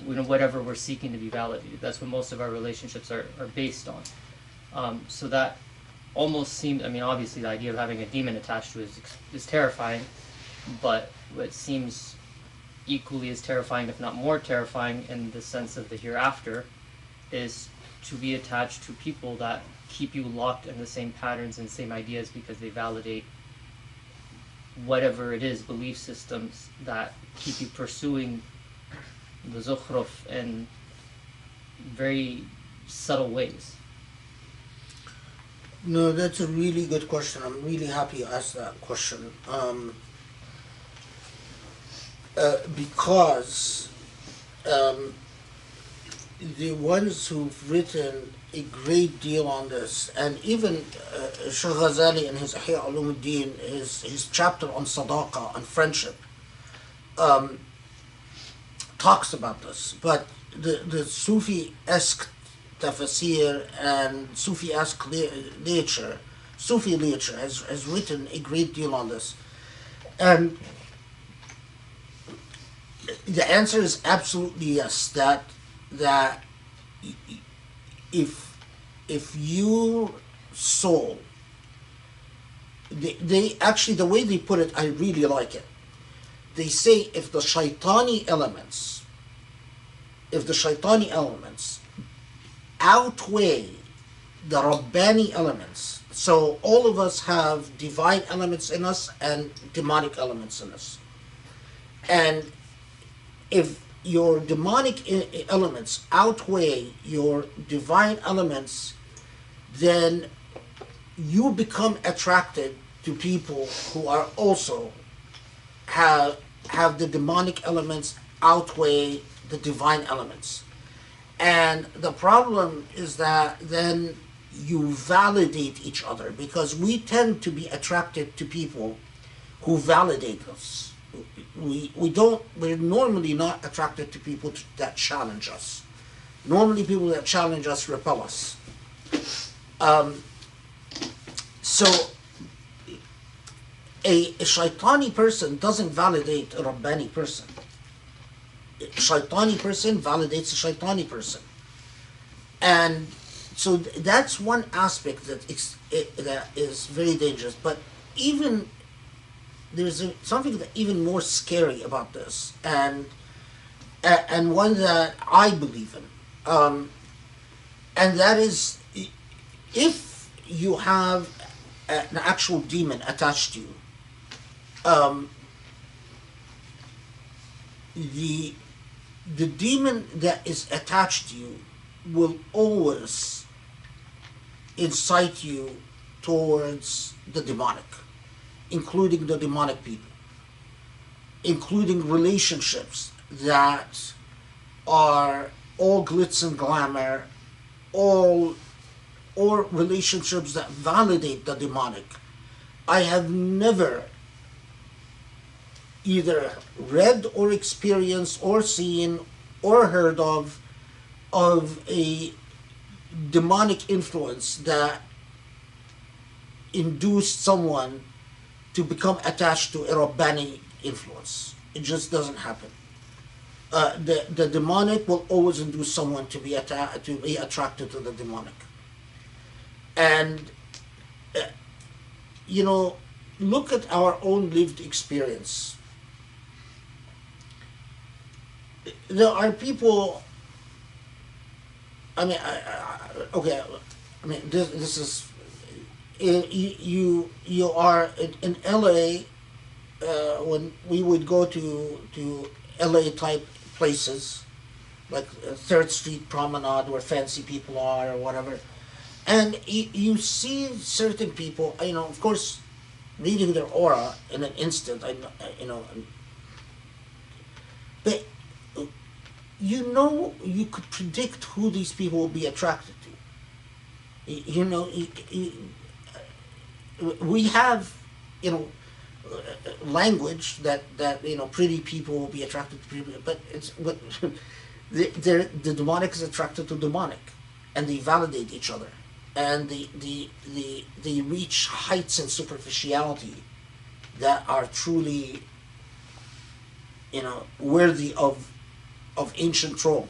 whatever we're seeking to be validated. That's what most of our relationships are based on. So that almost seemed, I mean, obviously the idea of having a demon attached to it is terrifying, but what seems equally as terrifying, if not more terrifying, in the sense of the hereafter, is to be attached to people that keep you locked in the same patterns and same ideas because they validate whatever it is, belief systems that keep you pursuing the Zukhruf in very subtle ways. No, that's a really good question. I'm really happy you asked that question. Because the ones who've written a great deal on this, and even Shaykh Ghazali in his Ihya Ulumuddin, his chapter on Sadaqa, on friendship, talks about this. But the Sufi-esque tafsir and Sufi-esque Sufi literature has written a great deal on this. And the answer is absolutely yes, that if your soul, they actually, the way they put it, I really like it. They say if the shaitani elements outweigh the Rabbani elements, so all of us have divine elements in us and demonic elements in us, and if your demonic elements outweigh your divine elements, then you become attracted to people who are also have the demonic elements outweigh the divine elements. And the problem is that then you validate each other, because we tend to be attracted to people who validate us. We're normally not attracted to people that challenge us. Normally people that challenge us repel us. So a shaitani person doesn't validate a Rabbani person. A shaitani person validates a shaitani person. And so that's one aspect that is very dangerous. But even something that even more scary about this, and one that I believe in, and that is, if you have an actual demon attached to you, the demon that is attached to you will always incite you towards the demonic, including the demonic people, including relationships that are all glitz and glamour, all or relationships that validate the demonic. I have never either read or experienced or seen or heard of a demonic influence that induced someone to become attached to a Rabbani influence. It just doesn't happen. The demonic will always induce someone to be attracted to the demonic. And look at our own lived experience. There are people. I mean, okay. I mean, this is you are in LA. When we would go to LA type places, like Third Street Promenade, where fancy people are, or whatever, and you see certain people. Of course, reading their aura in an instant. But you could predict who these people will be attracted to. We have, language that pretty people will be attracted to pretty, but the demonic is attracted to demonic, and they validate each other, and they reach heights in superficiality that are truly, worthy of ancient Rome.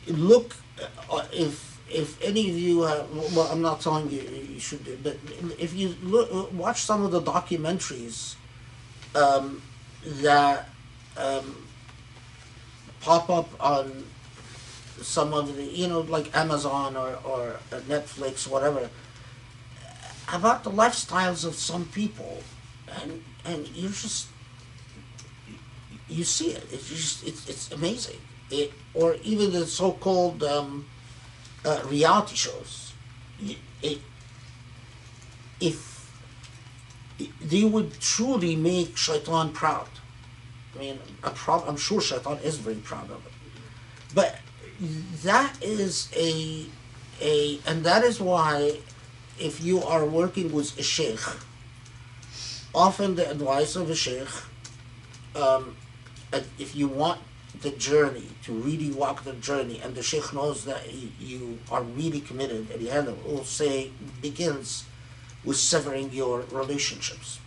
Look, if any of you have, well, I'm not telling you you should do, but if you watch some of the documentaries that pop up on some of the, like Amazon or Netflix, whatever, about the lifestyles of some people, and you see it. It's amazing. Or even the so-called reality shows. If they would truly make Shaitan proud, I mean, I'm sure Shaitan is very proud of it. But that is and that is why, if you are working with a sheikh, often the advice of a sheikh, if you want the journey, to really walk the journey, and the sheikh knows that you are really committed, and he will say, begins with severing your relationships.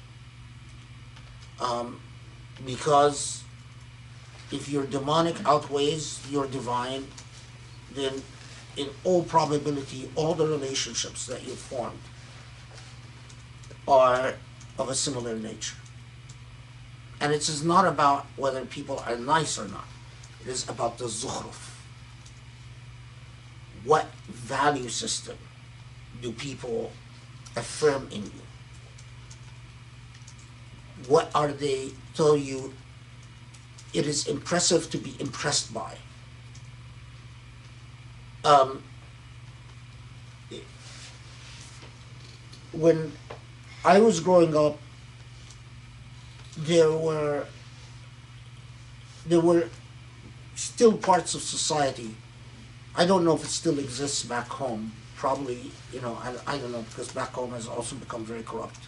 Because if your demonic outweighs your divine, then in all probability, all the relationships that you've formed are of a similar nature. And it is not about whether people are nice or not. It is about the Zukhruf. What value system do people affirm in you? What are they tell you it is impressive to be impressed by? When I was growing up, there were still parts of society. I don't know if it still exists back home. Probably, I don't know, because back home has also become very corrupt.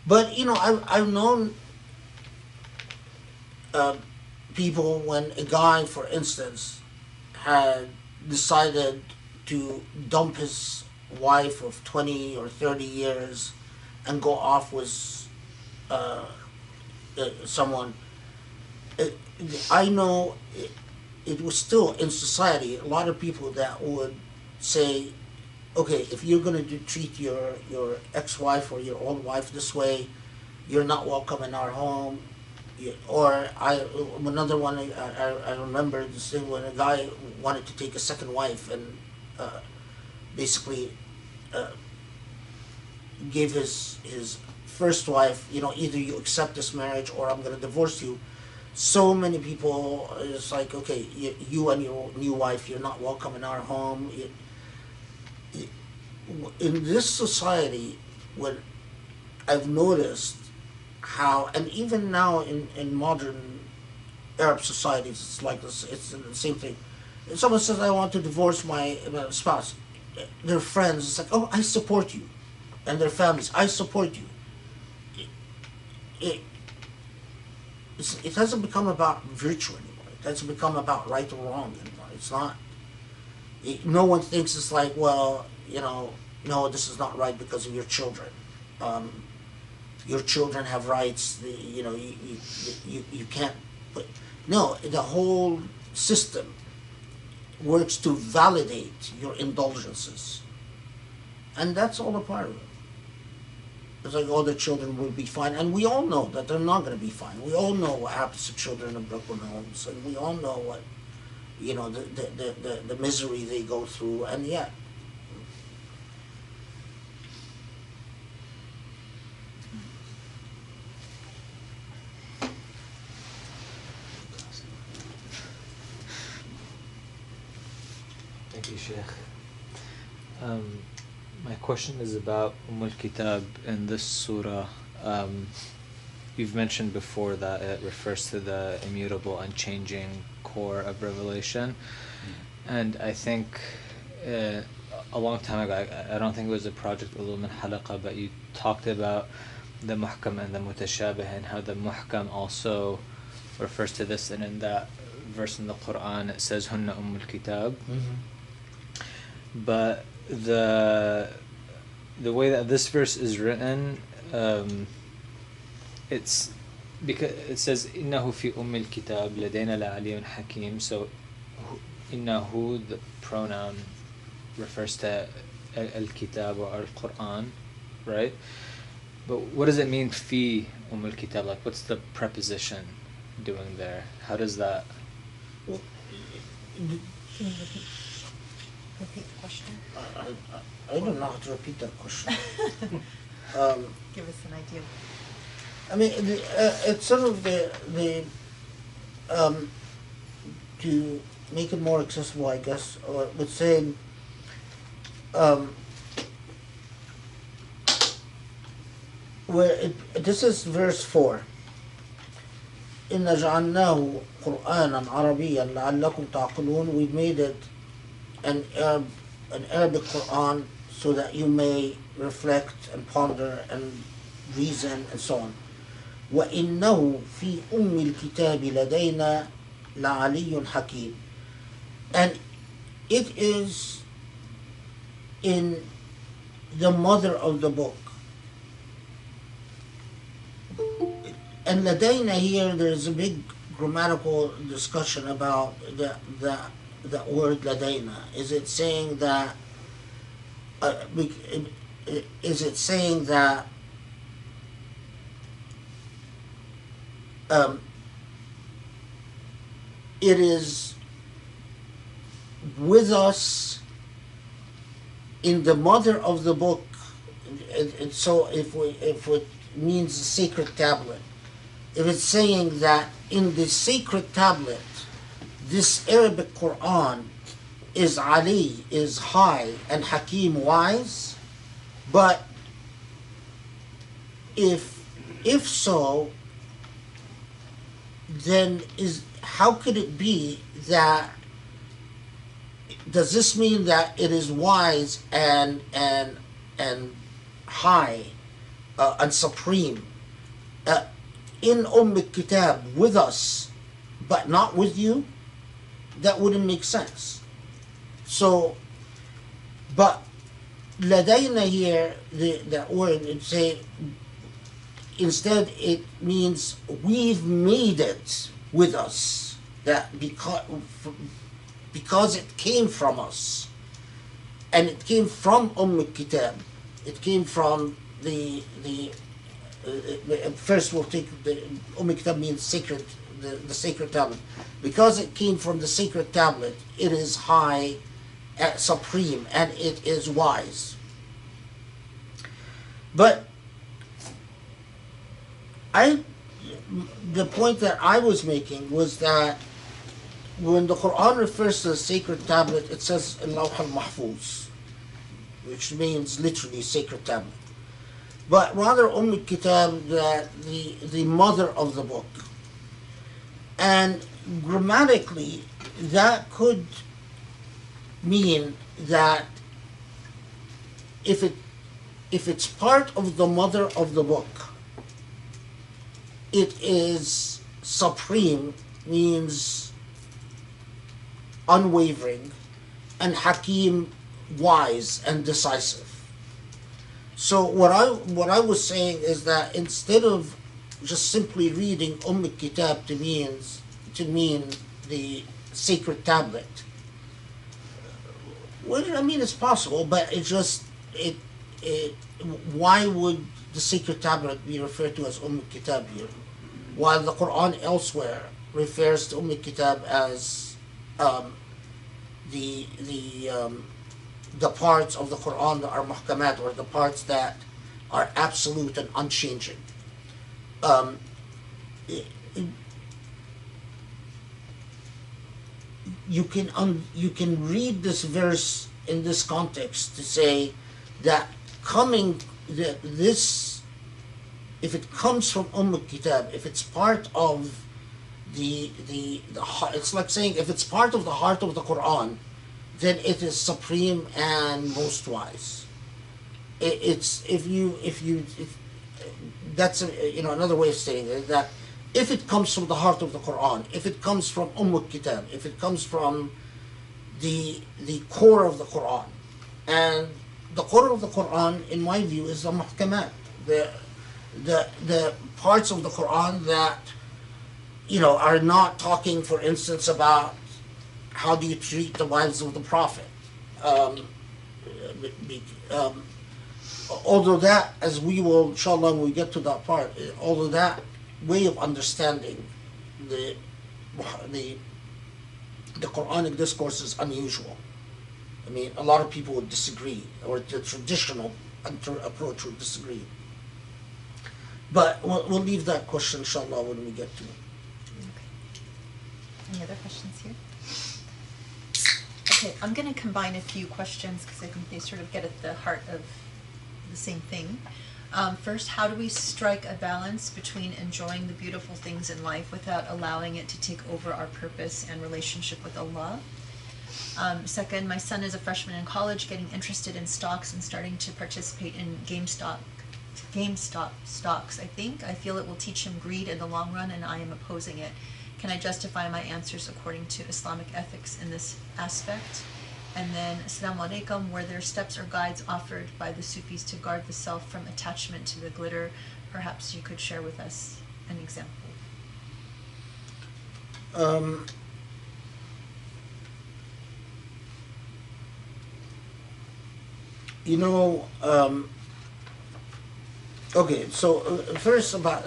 But I've known people, when a guy, for instance, had decided to dump his wife of 20 or 30 years and go off with someone. I know it was still in society a lot of people that would say, okay, if you're going to treat your ex-wife or your old wife this way, you're not welcome in our home. Or another one, I remember this thing when a guy wanted to take a second wife and basically gave his first wife, either you accept this marriage or I'm going to divorce you. So many people, it's like, okay, you and your new wife, you're not welcome in our home. In this society, when I've noticed how, and even now in modern Arab societies, it's like this, it's the same thing. If someone says, I want to divorce my spouse, their friends, it's like, oh, I support you. And their families, I support you. It hasn't become about virtue anymore. It hasn't become about right or wrong anymore. It's not. No one thinks it's like, well, no, this is not right because of your children. Your children have rights. You can't. But no, the whole system works to validate your indulgences, and that's all a part of it. It's like all the children will be fine, and we all know that they're not going to be fine. We all know what happens to children in broken homes, and we all know what, the misery they go through, and yet. Thank you, Sheikh. My question is about al-Kitab in this surah. You've mentioned before that it refers to the immutable, unchanging core of revelation. And I think a long time ago, I don't think it was a project Illumine Halaqa, but you talked about the Muhkam and the Mutashabih and how the Muhkam also refers to this. And in that verse in the Quran, it says, Hunna Kitab. But the way that this verse is written, it's because it says innahu fi kitab ladayna la'aliyyun hakim. So innahu, the pronoun, refers to al-kitab or al-Quran, right? But what does it mean fi kitab? Like, what's the preposition doing there? How does that? Can you repeat the question? I don't know how to repeat that question. Give us an idea. I mean, it's sort of the to make it more accessible, I guess, or would say, this is verse 4. إِنَّا جَعَلْنَاهُ قُرْآنًا عَرَبِيًّا لَعَلَّكُمْ تَعْقِلُونَ. We've made it an Arabic Quran so that you may reflect and ponder and reason and so on. وَإِنَّهُ فِي الْكِتَابِ لَدَيْنَا لَعَلِيٌّ حَكِيمٌ. And it is in the mother of the book. And لدينا here, there's a big grammatical discussion about the word لدينا. Is it saying that it is with us in the mother of the book? And so if it means the sacred tablet, if it's saying that in the sacred tablet, this Arabic Quran is Ali, is high, and Hakim, wise, but if so, then how could it be that, does this mean that it is wise and high and supreme in Kitab with us, but not with you? That wouldn't make sense. So, but لدينا here, that word, it say, instead it means we've made it with us, that because it came from us. and it came from Kitab. It came from first we'll take the Kitab means sacred, the sacred tablet. Because it came from the sacred tablet, it is high, supreme, and it is wise. But the point that I was making was that when the Quran refers to the sacred tablet, it says Lawh al-Mahfuz, which means literally sacred tablet. But rather Kitab, that the mother of the book. And grammatically, that could mean that if it's part of the mother of the book, it is supreme, means unwavering, and Hakim, wise and decisive. So what I was saying is that instead of just simply reading Kitab to mean the sacred tablet, well, I mean it's possible, but why would the sacred tablet be referred to as Kitab here, while the Quran elsewhere refers to Kitab as the parts of the Quran that are muhkamat, or the parts that are absolute and unchanging. You can read this verse in this context to say that if it comes from Kitab, if it's part of it's like saying if it's part of the heart of the Quran, then it is supreme and most wise. That's another way of saying it, that if it comes from the heart of the Quran, if it comes from Kitab, if it comes from the core of the Quran, and the core of the Quran, in my view, is the muhkamat, the parts of the Quran that are not talking, for instance, about how do you treat the wives of the Prophet. Although that, as we will, inshallah, when we get to that part, although that way of understanding the Quranic discourse is unusual. I mean, a lot of people would disagree, or the traditional approach would disagree. But we'll leave that question, inshallah, when we get to it. Okay. Any other questions here? Okay, I'm going to combine a few questions because I think they sort of get at the heart of the same thing. First, how do we strike a balance between enjoying the beautiful things in life without allowing it to take over our purpose and relationship with Allah? Second, my son is a freshman in college, getting interested in stocks and starting to participate in GameStop stocks. I feel it will teach him greed in the long run, and I am opposing it. Can I justify my answers according to Islamic ethics in this aspect? And then, Assalamu alaikum, were there steps or guides offered by the Sufis to guard the self from attachment to the glitter? Perhaps you could share with us an example. Okay, so first about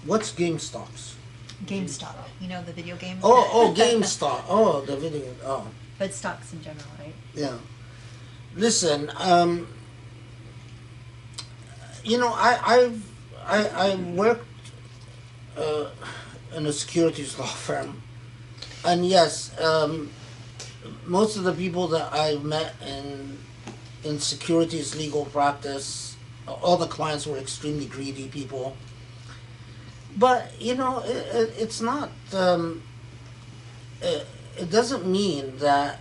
what's GameStops? GameStop, the video game? Oh, GameStop. Oh, the video. Oh. But stocks in general, right? Yeah. Listen, I worked in a securities law firm, and yes, most of the people that I've met in securities legal practice, all the clients were extremely greedy people. But it's not. It doesn't mean that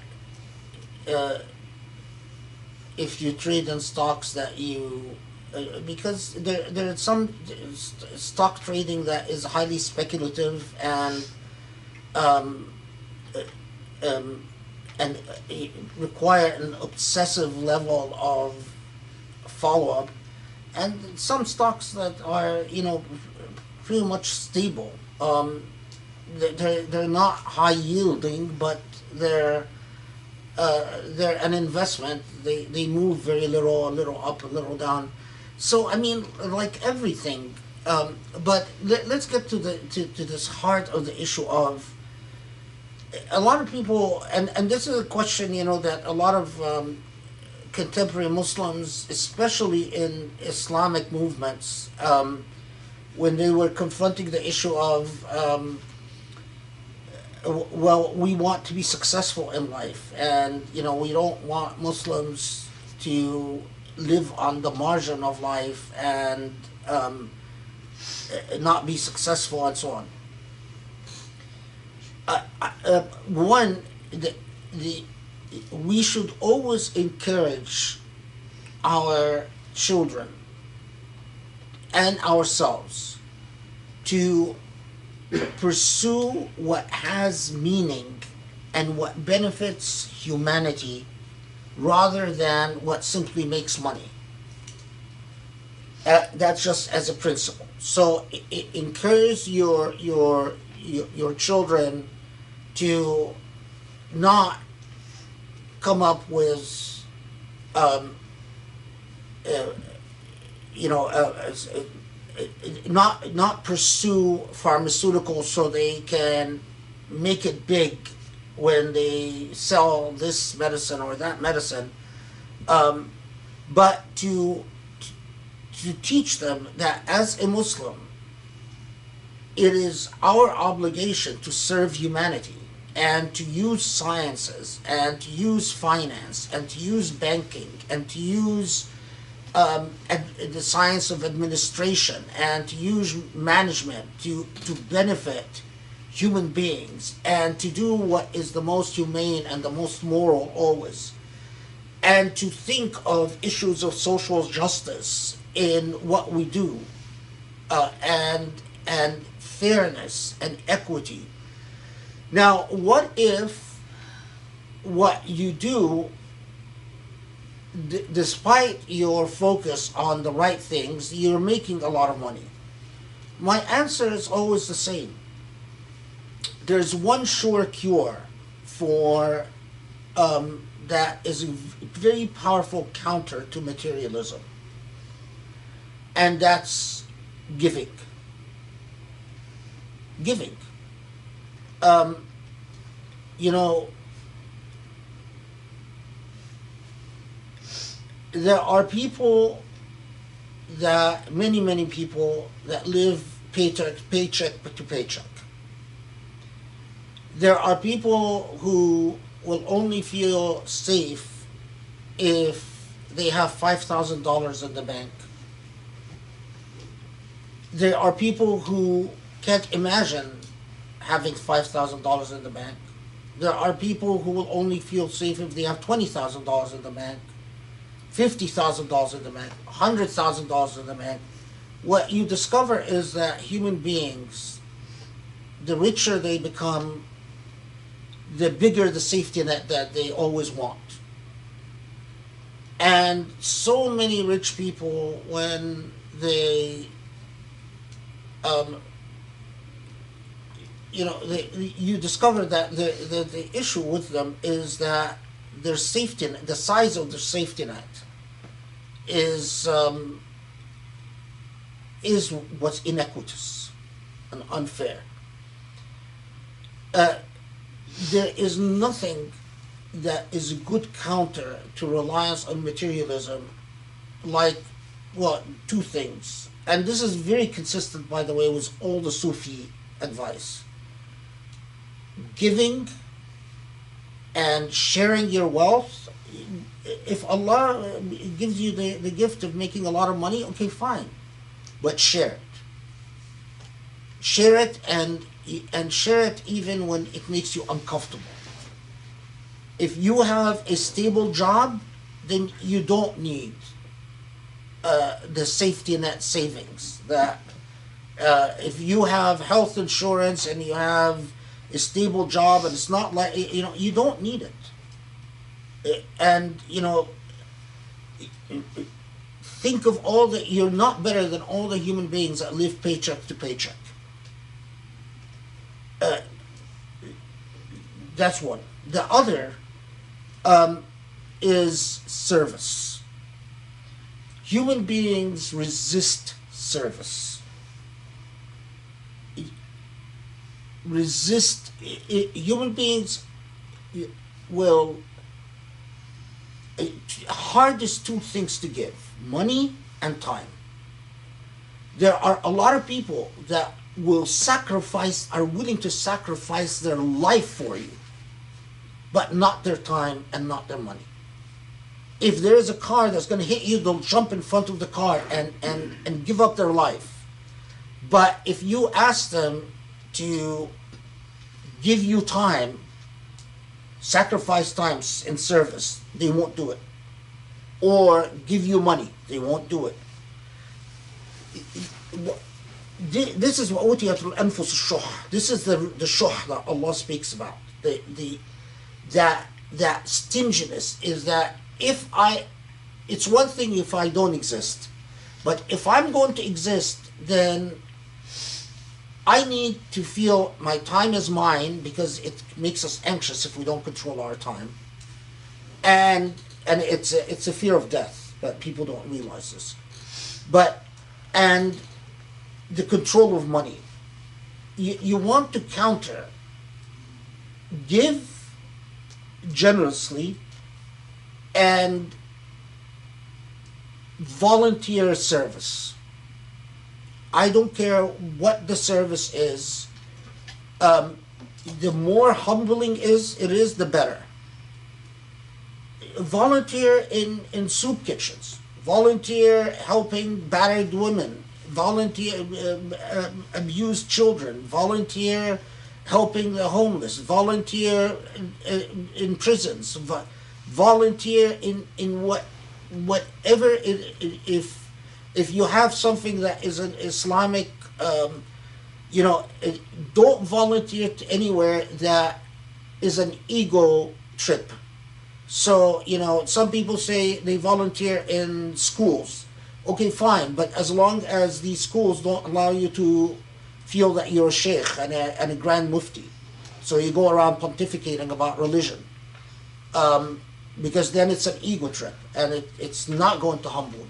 if you trade in stocks that you, because there is some stock trading that is highly speculative and require an obsessive level of follow-up, and some stocks that are pretty much stable. they're not high yielding, but they're an investment. They move very little, a little up, a little down. So I mean, like everything. But let's get to to this heart of the issue of a lot of people, and this is a question, you know, that a lot of contemporary Muslims, especially in Islamic movements, when they were confronting the issue of, well, we want to be successful in life, and you know, we don't want Muslims to live on the margin of life and not be successful and so on. One, we should always encourage our children and ourselves to pursue what has meaning and what benefits humanity rather than what simply makes money. That's just as a principle. So encourage your children to not come up with, not pursue pharmaceuticals so they can make it big when they sell this medicine or that medicine, but to teach them that as a Muslim, it is our obligation to serve humanity and to use sciences and to use finance and to use banking and to use the science of administration and to use management to benefit human beings and to do what is the most humane and the most moral always, and to think of issues of social justice in what we do, and fairness and equity. Now, what if what you do, despite your focus on the right things, you're making a lot of money? My answer is always the same. There's one sure cure for that is a very powerful counter to materialism, and that's giving. Giving. There are people many people that live paycheck to paycheck. There are people who will only feel safe if they have $5,000 in the bank. There are people who can't imagine having $5,000 in the bank. There are people who will only feel safe if they have $20,000 in the bank, $50,000 in the bank, $100,000 in the bank. What you discover is that human beings, the richer they become, the bigger the safety net that they always want. And so many rich people, when they you discover that the issue with them is that their safety net, the size of their safety net is what's inequitous and unfair. There is nothing that is a good counter to reliance on materialism like, well, two things. And this is very consistent, by the way, with all the Sufi advice. Giving and sharing your wealth. If Allah gives you the gift of making a lot of money, okay, fine. But share it. Share it and share it even when it makes you uncomfortable. If you have a stable job, then you don't need the safety net savings. That if you have health insurance and you have a stable job and it's not like, you don't need it. And think of you're not better than all the human beings that live paycheck to paycheck. That's one. The other is service. Human beings resist service. Human beings will, hardest two things to give: money and time. There are a lot of people that are willing to sacrifice their life for you, but not their time and not their money. If there is a car that's going to hit you, they'll jump in front of the car and give up their life. But if you ask them to give you time, sacrifice time in service, they won't do it. Or give you money, they won't do it. This is what utiyatul anfus shuh. This is the shuh that Allah speaks about. That stinginess is that it's one thing if I don't exist, but if I'm going to exist, then I need to feel my time is mine, because it makes us anxious if we don't control our time, and it's a fear of death, but people don't realize this. And the control of money. You want to counter. Give generously and volunteer service. I don't care what the service is. The more humbling it is, the better. Volunteer in soup kitchens. Volunteer helping battered women. Volunteer abused children. Volunteer helping the homeless. Volunteer in prisons. Volunteer in whatever if you have something that is an Islamic, don't volunteer to anywhere that is an ego trip. So, some people say they volunteer in schools. Okay, fine, but as long as these schools don't allow you to feel that you're a sheikh and a grand mufti, so you go around pontificating about religion, because then it's an ego trip, and it's not going to humble you.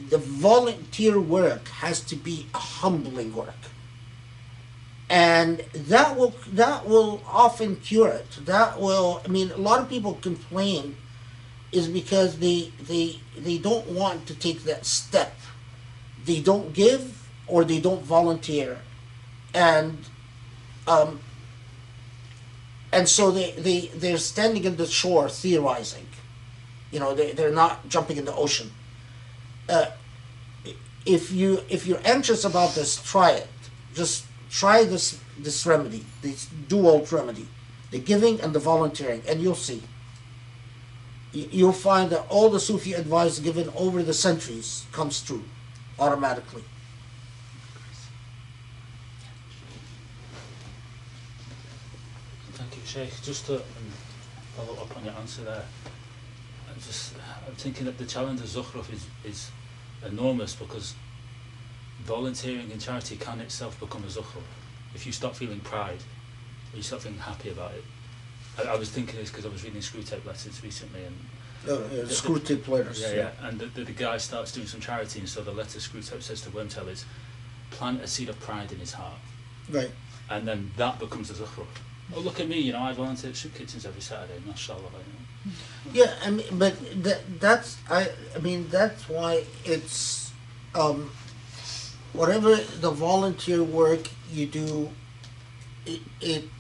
The volunteer work has to be a humbling work, and that will often cure it. A lot of people complain is because they don't want to take that step. They don't give, or they don't volunteer, and so they're standing in the shore theorizing. They're not jumping in the ocean. If you're anxious about this, try it. Just try this remedy, this dual remedy, the giving and the volunteering, and you'll see. You'll find that all the Sufi advice given over the centuries comes true automatically. Thank you, Sheikh. Just to follow up on your answer there, I'm thinking that the challenge of Zukhruf is enormous, because volunteering in charity can itself become a Zukhruf. If you stop feeling pride, or you stop feeling happy about it. I was thinking this because I was reading Screwtape Letters recently, and Screwtape Letters. Yeah. And the guy starts doing some charity, and so the letter Screwtape says to Wormtail is, plant a seed of pride in his heart. Right. And then that becomes a Zukhruf. Oh, look at me, I volunteer at soup kitchens every Saturday, mashallah. Yeah, but that's why it's whatever the volunteer work you do, it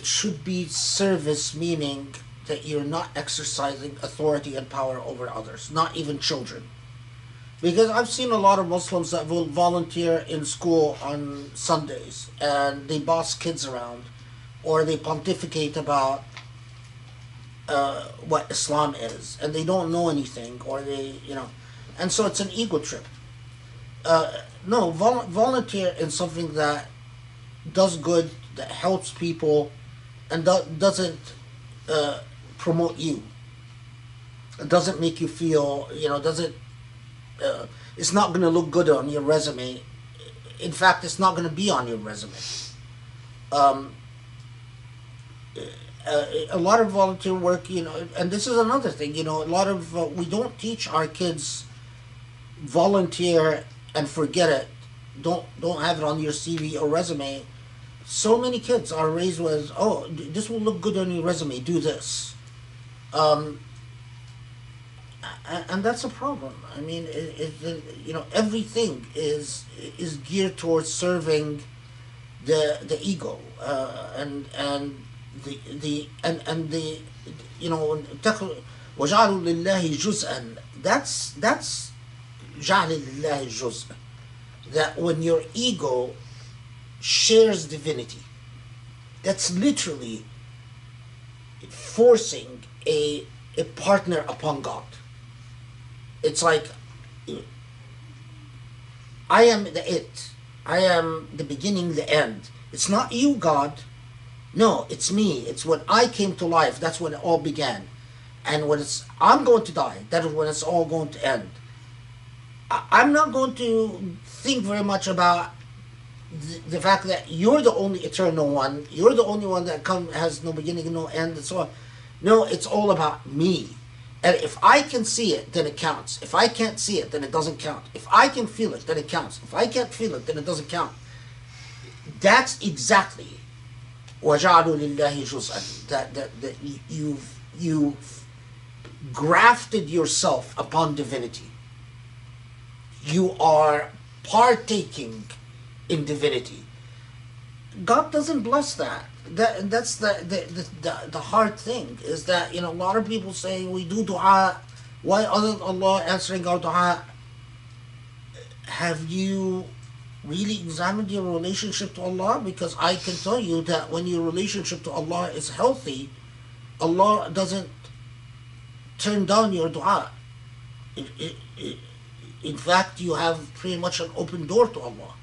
should be service, meaning that you're not exercising authority and power over others, not even children. Because I've seen a lot of Muslims that will volunteer in school on Sundays, and they boss kids around, or they pontificate about what Islam is, and they don't know anything, or and so it's an ego trip. No, volunteer in something that does good, that helps people, and doesn't promote you. It doesn't make you feel, doesn't. It's not going to look good on your resume in fact, it's not going to be on your resume. Um, a lot of volunteer work, and this is another thing, a lot of we don't teach our kids volunteer and forget it. Don't have it on your CV or resume. So many kids are raised with, oh, this will look good on your resume. Do this, and that's a problem. I mean, everything is geared towards serving the ego, and the وَجَعَلُوا لِلَّهِ جُزْءًا. That's جَعْلِ لِلَّهِ جُزْءًا. That when your ego shares divinity, that's literally forcing a partner upon God. It's like, I am the it. I am the beginning, the end. It's not you, God. No, it's me. It's when I came to life. That's when it all began. And when I'm going to die, that is when it's all going to end. I'm not going to think very much about the fact that you're the only eternal one. You're the only one that has no beginning and no end and so on. No, it's all about me. And if I can see it, then it counts. If I can't see it, then it doesn't count. If I can feel it, then it counts. If I can't feel it, then it doesn't count. That's exactly وَجَعَلُوا لِلَّهِ جُزْءًا. That you've grafted yourself upon divinity. You are partaking in divinity. God doesn't bless that. That's the hard thing, is that a lot of people say we do dua. Why other than Allah answering our dua? Have you really examined your relationship to Allah? Because I can tell you that when your relationship to Allah is healthy, Allah doesn't turn down your dua. In fact, you have pretty much an open door to Allah.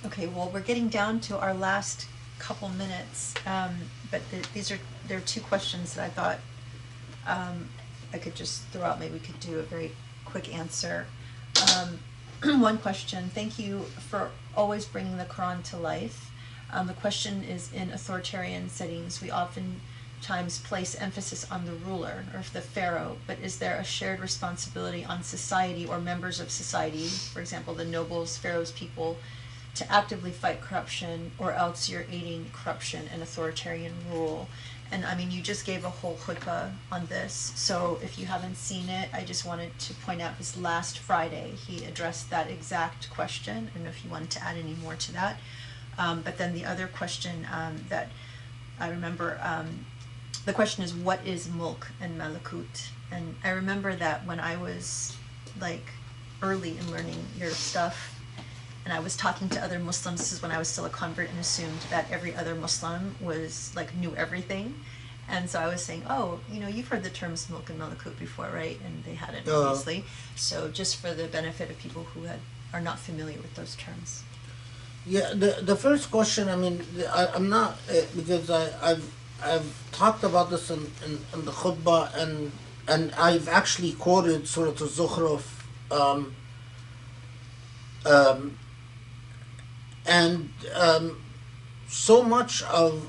Okay, well, we're getting down to our last couple minutes, but there are two questions that I thought I could just throw out. Maybe we could do a very quick answer. One question: thank you for always bringing the Quran to life. The question is, in authoritarian settings, we oftentimes place emphasis on the ruler or the pharaoh, but is there a shared responsibility on society or members of society, for example, the nobles, pharaoh's people, to actively fight corruption, or else you're aiding corruption and authoritarian rule? And I mean, you just gave a whole khutbah on this, so if you haven't seen it, I just wanted to point out this last Friday, he addressed that exact question. I don't know if you wanted to add any more to that. But then the other question that I remember, the question is, what is mulk and malakut? And I remember that when I was like early in learning your stuff, and I was talking to other Muslims, this is when I was still a convert, and assumed that every other Muslim was like knew everything. And so I was saying, oh, you've heard the terms mulk and malakut before, right? And they hadn't, obviously. So just for the benefit of people who are not familiar with those terms. Yeah, the first question, I mean, I'm not, because I've talked about this in the khutbah, and I've actually quoted Surah Al-Zukhruf, and so much of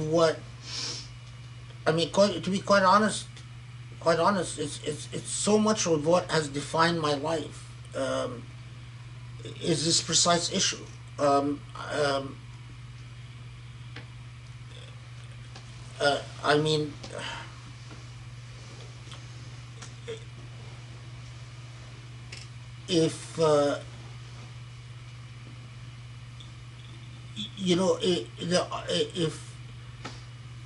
what, I mean, to be quite honest, it's so much of what has defined my life is this precise issue. I mean, if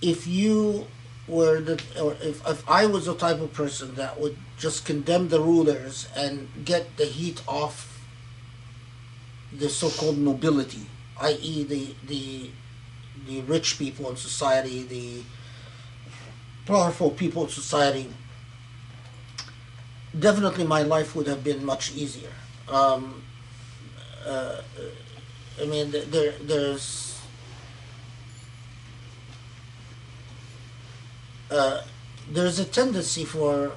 if you were or if I was the type of person that would just condemn the rulers and get the heat off the so-called nobility, i.e. the rich people in society, the powerful people in society, definitely my life would have been much easier. I mean, there's there's a tendency for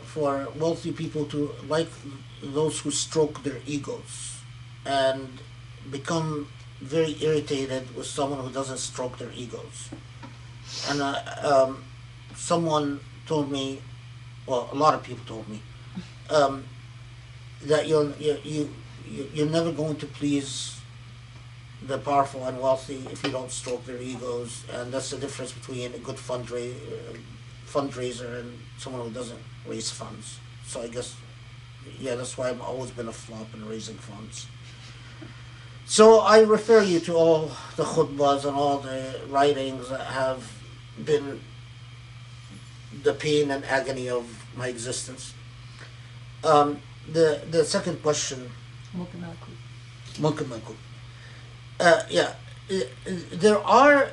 wealthy people to like those who stroke their egos and become very irritated with someone who doesn't stroke their egos. And someone told me, well, a lot of people told me, that you're never going to please the powerful and wealthy if you don't stroke their egos, and that's the difference between a good fundraiser and someone who doesn't raise funds. So I guess, yeah, that's why I've always been a flop in raising funds. So I refer you to all the khutbahs and all the writings that have been the pain and agony of my existence. The second question, Mulk. Yeah, there are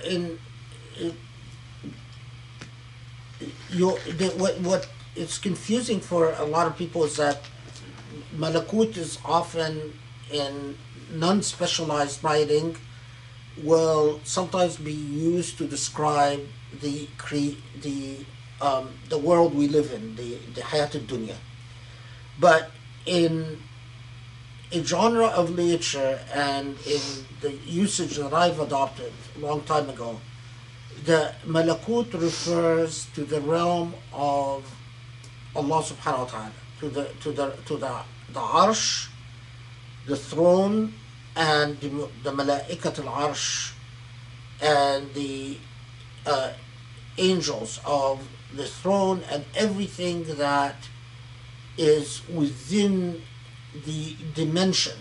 what it's confusing for a lot of people is that malakut is often in non-specialized writing will sometimes be used to describe the world we live in, the hayat al-dunya. But in a genre of literature and in the usage that I've adopted a long time ago, the malakut refers to the realm of Allah subhanahu wa ta'ala, to the arsh, the throne, and the malaikat al-arsh, and the angels of the throne, and everything that is within the dimension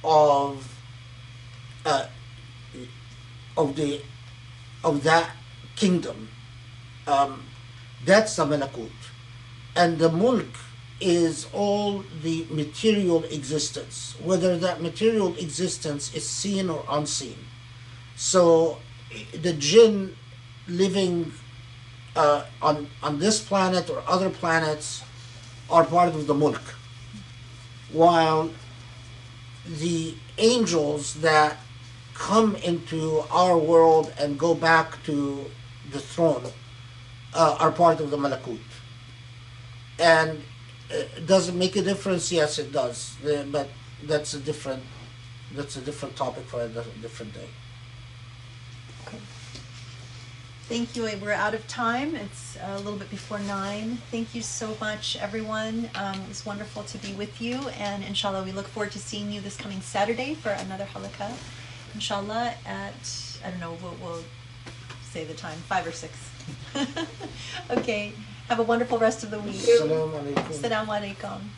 of that kingdom. That's the malakut, and the mulk is all the material existence, whether that material existence is seen or unseen. So the jinn living on this planet or other planets are part of the mulk, while the angels that come into our world and go back to the throne are part of the malakut. And does it make a difference? Yes, it does. But that's a different topic for a different day. Okay. Thank you. We're out of time. It's a little bit before 9. Thank you so much, everyone. It was wonderful to be with you, and inshallah, we look forward to seeing you this coming Saturday for another halaqah. Inshallah, at, I don't know, we'll say the time, 5 or 6. Okay. Have a wonderful rest of the week. Assalamu alaikum. Assalamu alaikum.